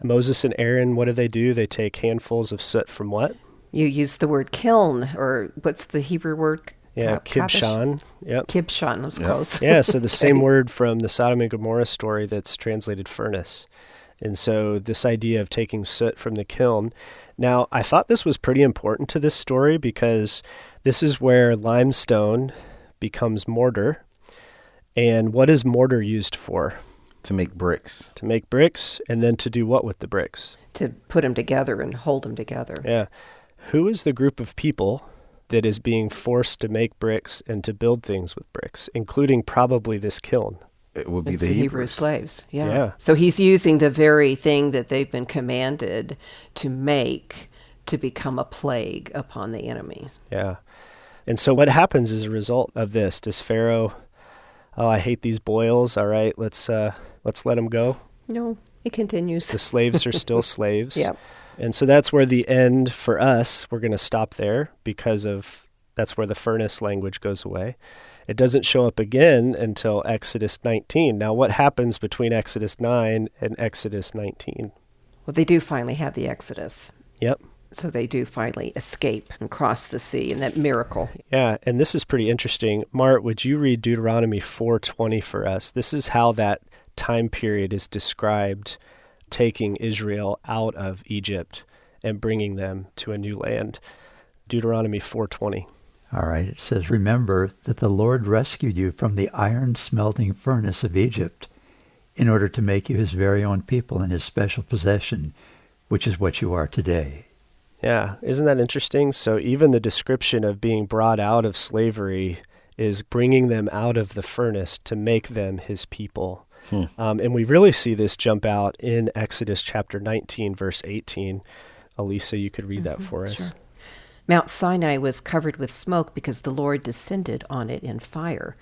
Moses and Aaron, what do? They take handfuls of soot from what?
You use the word kiln, or what's the Hebrew word?
Yeah, kibshan. Yep.
Kibshan was close.
Yeah, so the same word from the Sodom and Gomorrah story that's translated furnace. And so this idea of taking soot from the kiln. Now, I thought this was pretty important to this story because this is where limestone becomes mortar. And what is mortar used for?
To make bricks.
To make bricks, and then to do what with the bricks?
To put them together and hold them together.
Yeah. Who is the group of people that is being forced to make bricks and to build things with bricks, including probably this kiln?
It would be
it's
the
Hebrew
Hebrews.
slaves.
Yeah.
So he's using the very thing that they've been commanded to make to become a plague upon the enemies.
Yeah. And so what happens as a result of this? Does Pharaoh, oh, I hate these boils. All right, let's let them go.
No, it continues.
The slaves are still slaves.
Yep.
And so that's where the end for us, we're going to stop there because that's where the furnace language goes away. It doesn't show up again until Exodus 19. Now, what happens between Exodus 9 and Exodus 19?
Well, they do finally have the Exodus.
Yep.
So they do finally escape and cross the sea in that miracle.
Yeah, and this is pretty interesting. Mart, would you read Deuteronomy 4:20 for us? This is how that time period is described, taking Israel out of Egypt and bringing them to a new land. Deuteronomy 4:20.
All right, it says, "Remember that the Lord rescued you from the iron smelting furnace of Egypt in order to make you his very own people and his special possession, which is what you are today."
Yeah, isn't that interesting? So even the description of being brought out of slavery is bringing them out of the furnace to make them his people. And we really see this jump out in Exodus chapter 19, verse 18. Elisa, you could read that for us.
Sure. Mount Sinai was covered with smoke because the Lord descended on it in fire.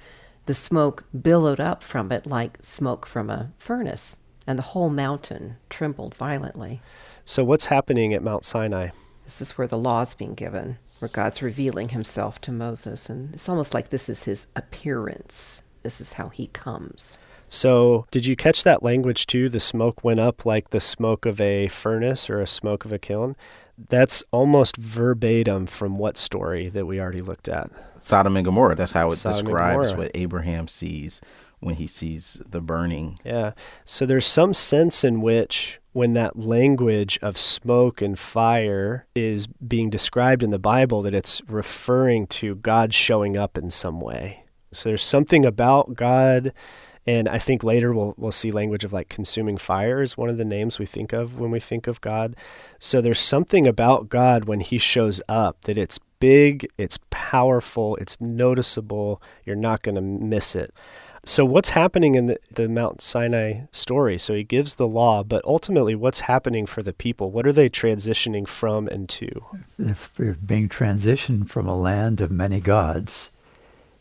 The smoke billowed up from it like smoke from a furnace, and the whole mountain trembled violently.
So what's happening at Mount Sinai?
This is where the law is being given, where God's revealing himself to Moses. And it's almost like this is his appearance. This is how he comes.
So did you catch that language too? The smoke went up like the smoke of a furnace or a smoke of a kiln. That's almost verbatim from what story that we already looked at?
Sodom and Gomorrah. That's how it
Sodom
describes what Abraham sees when he sees the burning.
Yeah. So there's some sense in which when that language of smoke and fire is being described in the Bible, that it's referring to God showing up in some way. So there's something about God, and I think later we'll see language of like consuming fire is one of the names we think of when we think of God. So there's something about God when he shows up that it's big, it's powerful, it's noticeable, you're not going to miss it. So what's happening in the Mount Sinai story? So he gives the law, but ultimately what's happening for the people? What are they transitioning from and to?
They're being transitioned from a land of many gods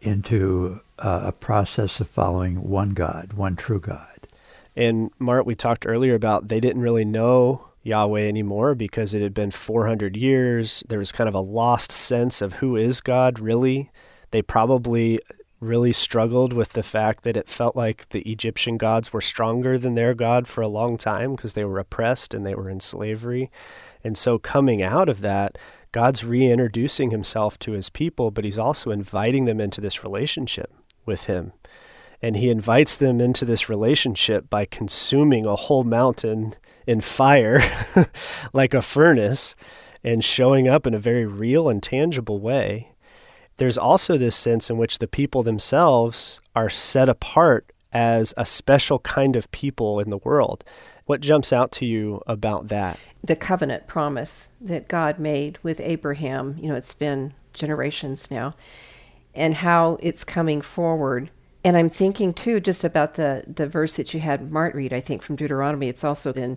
into a process of following one God, one true God.
And Mart, we talked earlier about they didn't really know Yahweh anymore because it had been 400 years. There was kind of a lost sense of who is God really. They probably really struggled with the fact that it felt like the Egyptian gods were stronger than their God for a long time because they were oppressed and they were in slavery. And so coming out of that, God's reintroducing himself to his people, but he's also inviting them into this relationship with him. And he invites them into this relationship by consuming a whole mountain in fire like a furnace and showing up in a very real and tangible way. There's also this sense in which the people themselves are set apart as a special kind of people in the world. What jumps out to you about that?
The covenant promise that God made with Abraham, it's been generations now, and how it's coming forward. And I'm thinking, too, just about the verse that you had Mart read, I think, from Deuteronomy. It's also in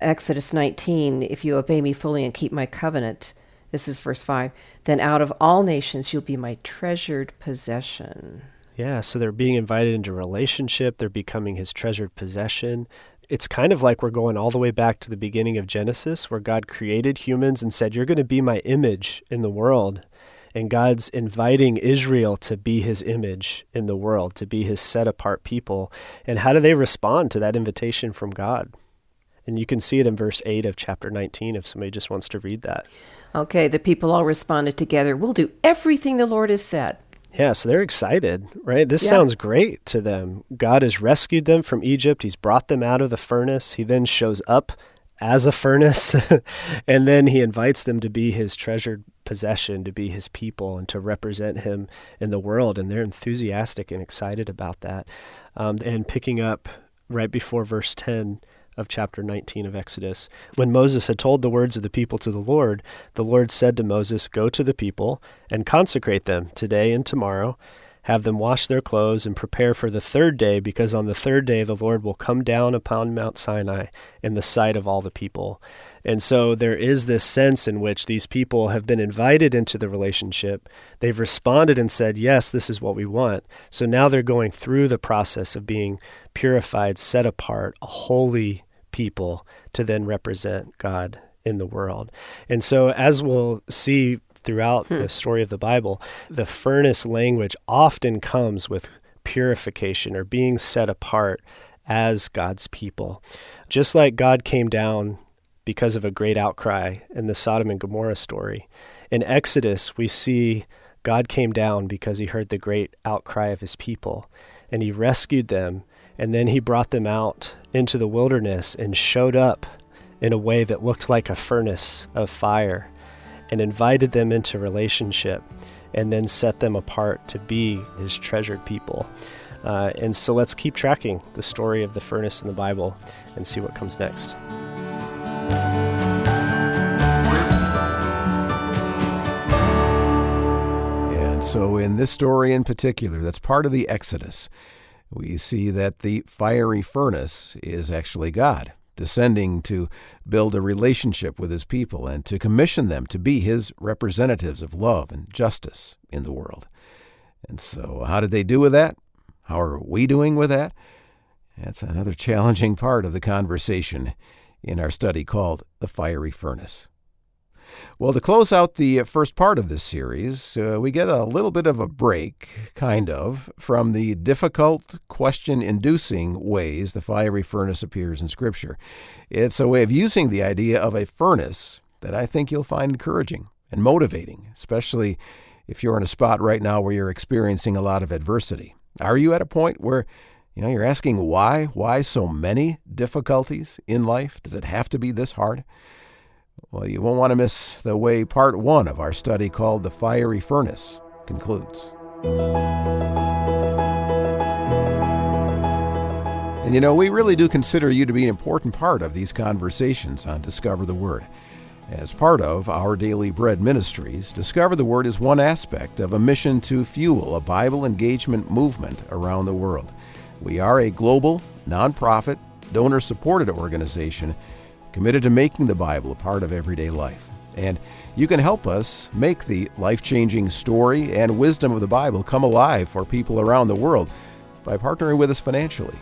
Exodus 19, if you obey me fully and keep my covenant, this is verse 5, then out of all nations you'll be my treasured possession.
Yeah, so they're being invited into relationship. They're becoming his treasured possession. It's kind of like we're going all the way back to the beginning of Genesis, where God created humans and said, you're going to be my image in the world. And God's inviting Israel to be his image in the world, to be his set-apart people. And how do they respond to that invitation from God? And you can see it in verse 8 of chapter 19 if somebody just wants to read that.
Okay, the people all responded together, we'll do everything the Lord has said.
Yeah, so they're excited, right? This sounds great to them. God has rescued them from Egypt. He's brought them out of the furnace. He then shows up as a furnace, and then he invites them to be his treasured possession, to be his people, and to represent him in the world. And they're enthusiastic and excited about that. And picking up right before verse 10 of chapter 19 of Exodus, when Moses had told the words of the people to the Lord said to Moses, go to the people and consecrate them today and tomorrow. Have them wash their clothes and prepare for the third day, because on the third day the Lord will come down upon Mount Sinai in the sight of all the people. And so there is this sense in which these people have been invited into the relationship. They've responded and said, yes, this is what we want. So now they're going through the process of being purified, set apart, a holy people to then represent God in the world. And so as we'll see throughout the story of the Bible, the furnace language often comes with purification or being set apart as God's people. Just like God came down because of a great outcry in the Sodom and Gomorrah story, in Exodus we see God came down because he heard the great outcry of his people, and he rescued them, and then he brought them out into the wilderness and showed up in a way that looked like a furnace of fire, and invited them into relationship, and then set them apart to be his treasured people. And so let's keep tracking the story of the furnace in the Bible and see what comes next.
And so in this story in particular, that's part of the Exodus, we see that the fiery furnace is actually God, descending to build a relationship with his people and to commission them to be his representatives of love and justice in the world. And so how did they do with that? How are we doing with that? That's another challenging part of the conversation in our study called The Fiery Furnace. Well, to close out the first part of this series, we get a little bit of a break, kind of, from the difficult, question-inducing ways the fiery furnace appears in Scripture. It's a way of using the idea of a furnace that I think you'll find encouraging and motivating, especially if you're in a spot right now where you're experiencing a lot of adversity. Are you at a point where you're asking why? Why so many difficulties in life? Does it have to be this hard? Well, you won't want to miss the way part 1 of our study called The Fiery Furnace concludes. And we really do consider you to be an important part of these conversations on Discover the Word. As part of Our Daily Bread Ministries, Discover the Word is one aspect of a mission to fuel a Bible engagement movement around the world. We are a global, nonprofit, donor-supported organization committed to making the Bible a part of everyday life. And you can help us make the life-changing story and wisdom of the Bible come alive for people around the world by partnering with us financially.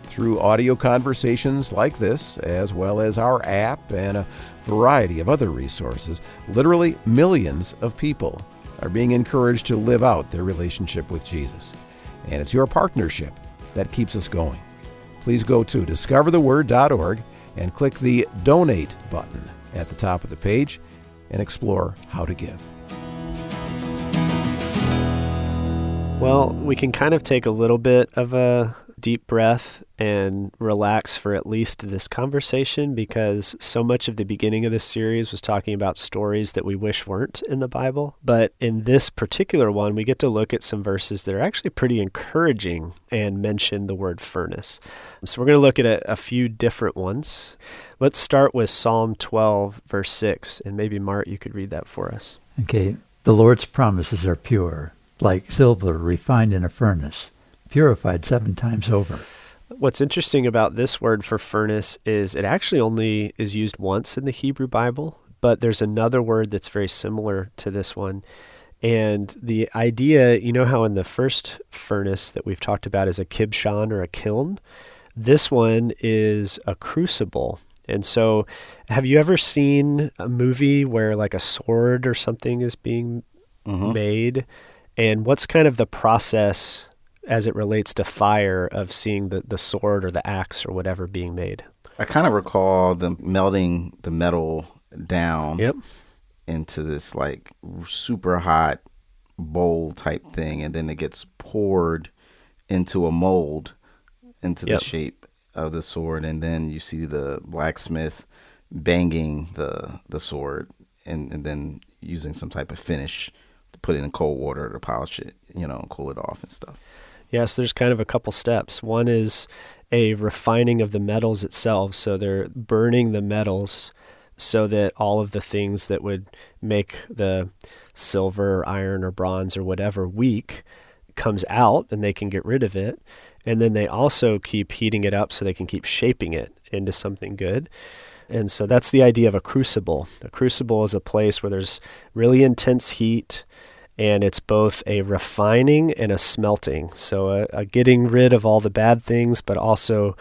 Through audio conversations like this, as well as our app and a variety of other resources, literally millions of people are being encouraged to live out their relationship with Jesus. And it's your partnership that keeps us going. Please go to discovertheword.org and click the Donate button at the top of the page and explore how to give.
Well, we can kind of take a little bit of a deep breath and relax for at least this conversation, because so much of the beginning of this series was talking about stories that we wish weren't in the Bible. But in this particular one, we get to look at some verses that are actually pretty encouraging and mention the word furnace. So we're going to look at a few different ones. Let's start with Psalm 12, verse 6. And maybe, Mart, you could read that for us.
Okay. The Lord's promises are pure, like silver refined in a furnace, purified 7 times over.
What's interesting about this word for furnace is it actually only is used once in the Hebrew Bible, but there's another word that's very similar to this one. And the idea, you know how in the first furnace that we've talked about is a kibshan or a kiln? This one is a crucible. And so have you ever seen a movie where like a sword or something is being made? And what's kind of the process as it relates to fire of seeing the sword or the axe or whatever being made?
I kind of recall them melting the metal down into this like super hot bowl type thing, and then it gets poured into a mold into the shape of the sword, and then you see the blacksmith banging the sword and then using some type of finish to put it in cold water to polish it, cool it off and stuff.
Yes, there's kind of a couple steps. One is a refining of the metals itself. So they're burning the metals so that all of the things that would make the silver or iron or bronze or whatever weak comes out and they can get rid of it. And then they also keep heating it up so they can keep shaping it into something good. And so that's the idea of a crucible. A crucible is a place where there's really intense heat, and it's both a refining and a smelting. So a getting rid of all the bad things, but also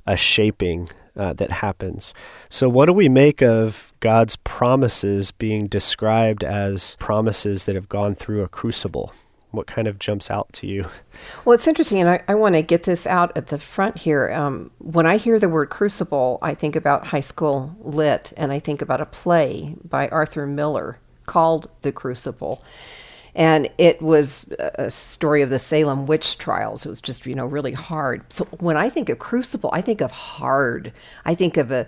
a shaping that happens. So what do we make of God's promises being described as promises that have gone through a crucible? What kind of jumps out to you?
Well, it's interesting, and I want to get this out at the front here. When I hear the word crucible, I think about high school lit, and I think about a play by Arthur Miller called The Crucible. And it was a story of the Salem witch trials. It was just, really hard. So when I think of crucible, I think of hard. I think of an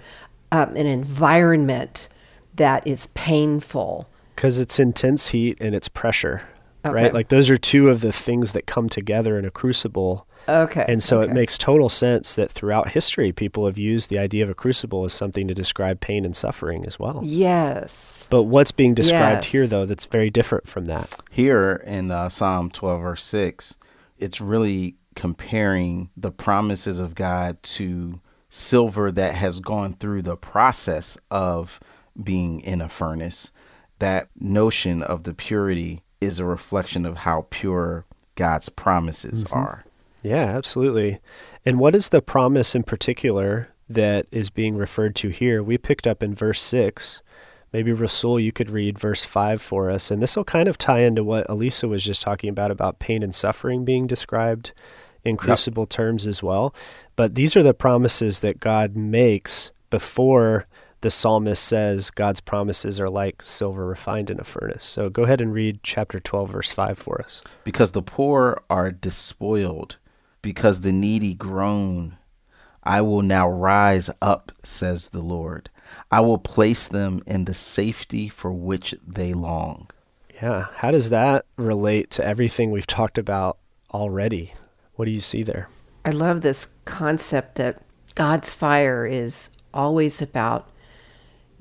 environment that is painful.
Because it's intense heat and it's pressure,
Okay.
right? Like those are two of the things that come together in a crucible.
Okay.
And so it makes total sense that throughout history, people have used the idea of a crucible as something to describe pain and suffering as well.
Yes.
But what's being described here, though, that's very different from that?
Here in Psalm 12, verse 6, it's really comparing the promises of God to silver that has gone through the process of being in a furnace. That notion of the purity is a reflection of how pure God's promises are.
Yeah, absolutely. And what is the promise in particular that is being referred to here? We picked up in verse 6. Maybe, Rasul, you could read verse 5 for us. And this will kind of tie into what Elisa was just talking about pain and suffering being described in crucible terms as well. But these are the promises that God makes before the psalmist says God's promises are like silver refined in a furnace. So go ahead and read chapter 12, verse 5 for us.
Because the poor are despoiled, because the needy groan, I will now rise up, says the Lord. I will place them in the safety for which they long.
Yeah. How does that relate to everything we've talked about already? What do you see there?
I love this concept that God's fire is always about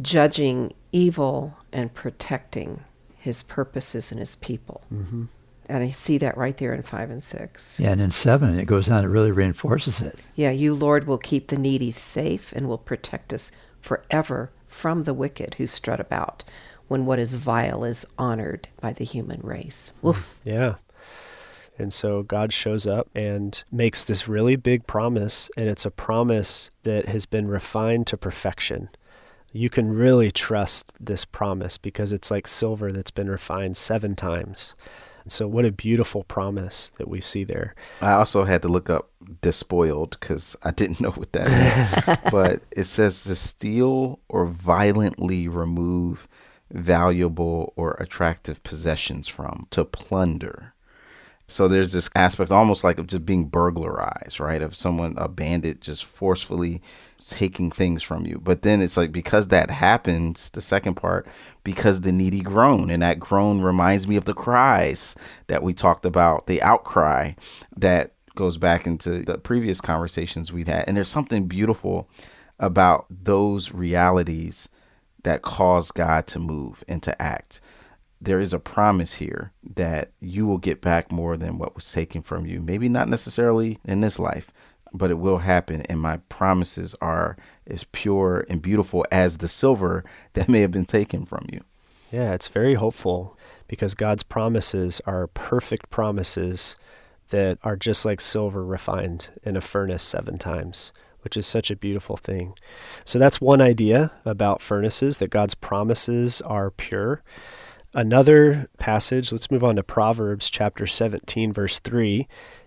judging evil and protecting his purposes and his people. Mm-hmm. And I see that right there in 5 and 6.
Yeah, and in 7, it goes on, it really reinforces it.
Yeah, you, Lord, will keep the needy safe and will protect us forever from the wicked who strut about when what is vile is honored by the human race. Oof.
Yeah. And so God shows up and makes this really big promise, and it's a promise that has been refined to perfection. You can really trust this promise because it's like silver that's been refined 7 times. And so what a beautiful promise that we see there.
I also had to look up despoiled because I didn't know what that meant. But it says to steal or violently remove valuable or attractive possessions from, to plunder. So there's this aspect almost like of just being burglarized, right? Of someone, a bandit just forcefully taking things from you. But then it's like, because that happens, the second part, because the needy groan, and that groan reminds me of the cries that we talked about, the outcry that goes back into the previous conversations we've had. And there's something beautiful about those realities that cause God to move and to act. There is a promise here that you will get back more than what was taken from you. Maybe not necessarily in this life, but it will happen. And my promises are as pure and beautiful as the silver that may have been taken from you.
Yeah, it's very hopeful because God's promises are perfect promises that are just like silver refined in a furnace 7 times, which is such a beautiful thing. So that's one idea about furnaces, that God's promises are pure. Another passage, let's move on to Proverbs chapter 17, verse 3,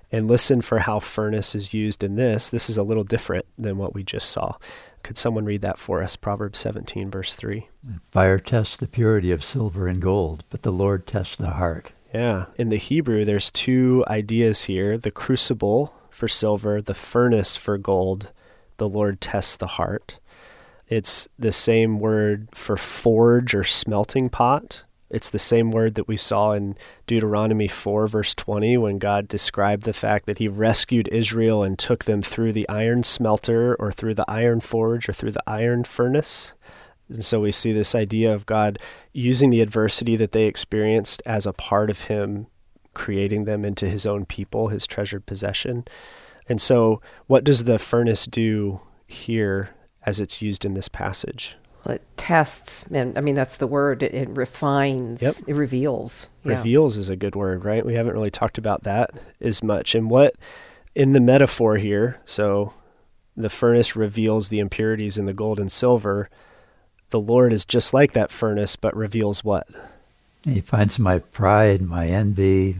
and listen for how furnace is used in this. This is a little different than what we just saw. Could someone read that for us? Proverbs 17, verse 3.
Fire tests the purity of silver and gold, but the Lord tests the heart.
Yeah. In the Hebrew, there's 2 ideas here. The crucible for silver, the furnace for gold. The Lord tests the heart. It's the same word for forge or smelting pot. It's the same word that we saw in Deuteronomy 4, verse 20, when God described the fact that he rescued Israel and took them through the iron smelter or through the iron forge or through the iron furnace. And so we see this idea of God using the adversity that they experienced as a part of him creating them into his own people, his treasured possession. And so what does the furnace do here as it's used in this passage?
Well, it tests, and I mean, that's the word. It refines,
Yep.
It reveals. Yeah.
Reveals is a good word, right? We haven't really talked about that as much. And what, in the metaphor here, so the furnace reveals the impurities in the gold and silver. The Lord is just like that furnace, but reveals what?
He finds my pride, my envy,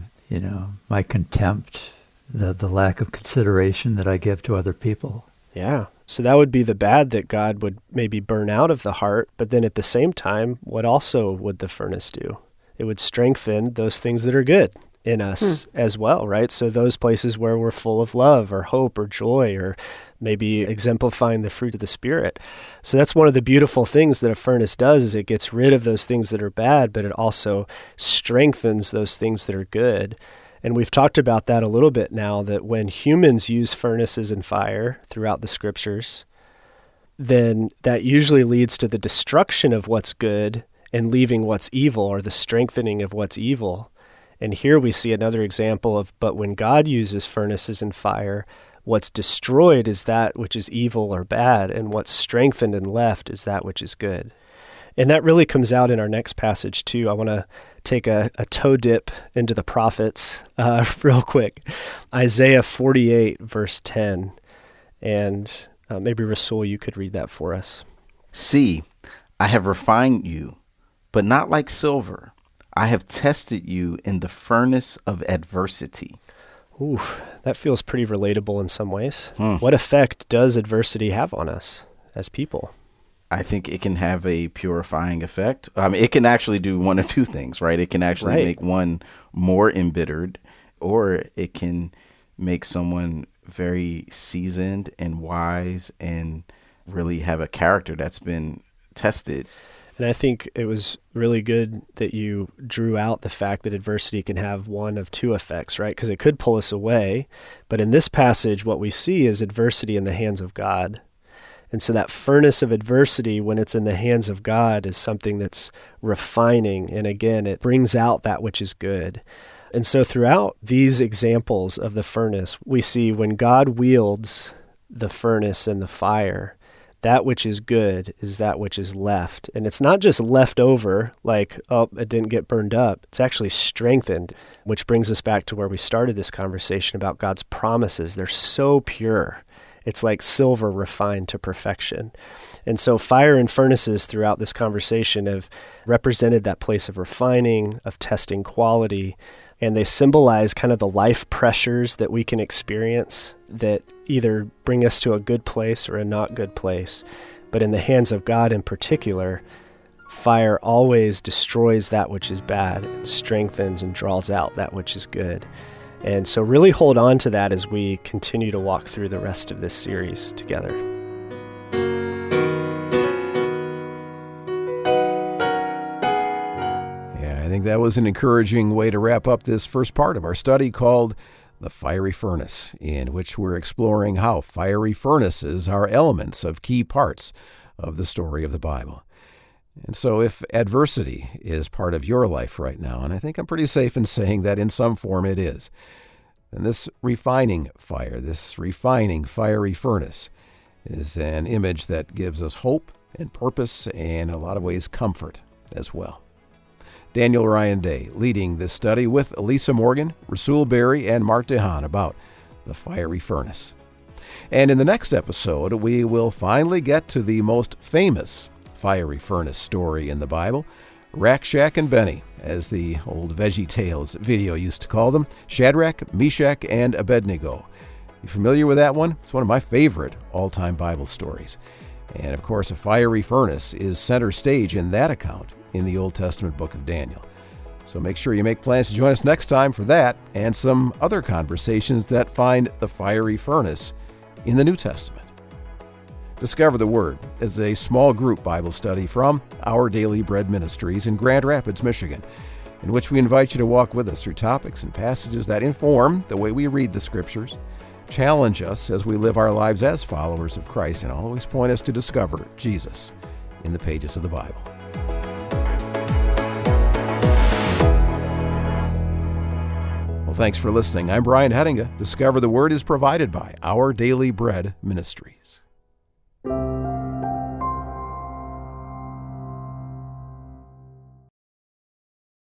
my contempt, the lack of consideration that I give to other people.
Yeah. So that would be the bad that God would maybe burn out of the heart. But then at the same time, what also would the furnace do? It would strengthen those things that are good in us as well, right? So those places where we're full of love or hope or joy or maybe exemplifying the fruit of the Spirit. So that's one of the beautiful things that a furnace does, is it gets rid of those things that are bad, but it also strengthens those things that are good. And we've talked about that a little bit now, that when humans use furnaces and fire throughout the scriptures, then that usually leads to the destruction of what's good and leaving what's evil, or the strengthening of what's evil. And here we see another example of, but when God uses furnaces and fire, what's destroyed is that which is evil or bad, and what's strengthened and left is that which is good. And that really comes out in our next passage too. I want to take a toe dip into the prophets real quick. Isaiah 48, verse 10. And maybe Rasul, you could read that for us.
See, I have refined you, but not like silver. I have tested you in the furnace of adversity.
Ooh, that feels pretty relatable in some ways. What effect does adversity have on us as people?
I think it can have a purifying effect. It can actually do one of 2 things, right? It can actually make one more embittered, or it can make someone very seasoned and wise and really have a character that's been tested.
And I think it was really good that you drew out the fact that adversity can have one of 2 effects, right? Because it could pull us away. But in this passage, what we see is adversity in the hands of God. And so that furnace of adversity, when it's in the hands of God, is something that's refining. And again, it brings out that which is good. And so throughout these examples of the furnace, we see when God wields the furnace and the fire, that which is good is that which is left. And it's not just left over, like, oh, it didn't get burned up. It's actually strengthened, which brings us back to where we started this conversation about God's promises. They're so pure. It's like silver refined to perfection. And so fire and furnaces throughout this conversation have represented that place of refining, of testing quality, and they symbolize kind of the life pressures that we can experience that either bring us to a good place or a not good place. But in the hands of God in particular, fire always destroys that which is bad and strengthens and draws out that which is good. And so really hold on to that as we continue to walk through the rest of this series together.
Yeah, I think that was an encouraging way to wrap up this first part of our study called The Fiery Furnace, in which we're exploring how fiery furnaces are elements of key parts of the story of the Bible. And so if adversity is part of your life right now, and I think I'm pretty safe in saying that in some form it is, then this refining fire, this refining fiery furnace, is an image that gives us hope and purpose and in a lot of ways comfort as well. Daniel Ryan Day leading this study with Elisa Morgan, Rasul Berry, and Mart DeHaan about the fiery furnace. And in the next episode, we will finally get to the most famous fiery furnace story in the Bible, Rack, Shack, and Benny, as the old Veggie Tales video used to call them, Shadrach, Meshach, and Abednego. You familiar with that one? It's one of my favorite all-time Bible stories. And of course, a fiery furnace is center stage in that account in the Old Testament book of Daniel. So make sure you make plans to join us next time for that and some other conversations that find the fiery furnace in the New Testament. Discover the Word is a small group Bible study from Our Daily Bread Ministries in Grand Rapids, Michigan, in which we invite you to walk with us through topics and passages that inform the way we read the Scriptures, challenge us as we live our lives as followers of Christ, and always point us to discover Jesus in the pages of the Bible. Well, thanks for listening. I'm Brian Hettinga. Discover the Word is provided by Our Daily Bread Ministries.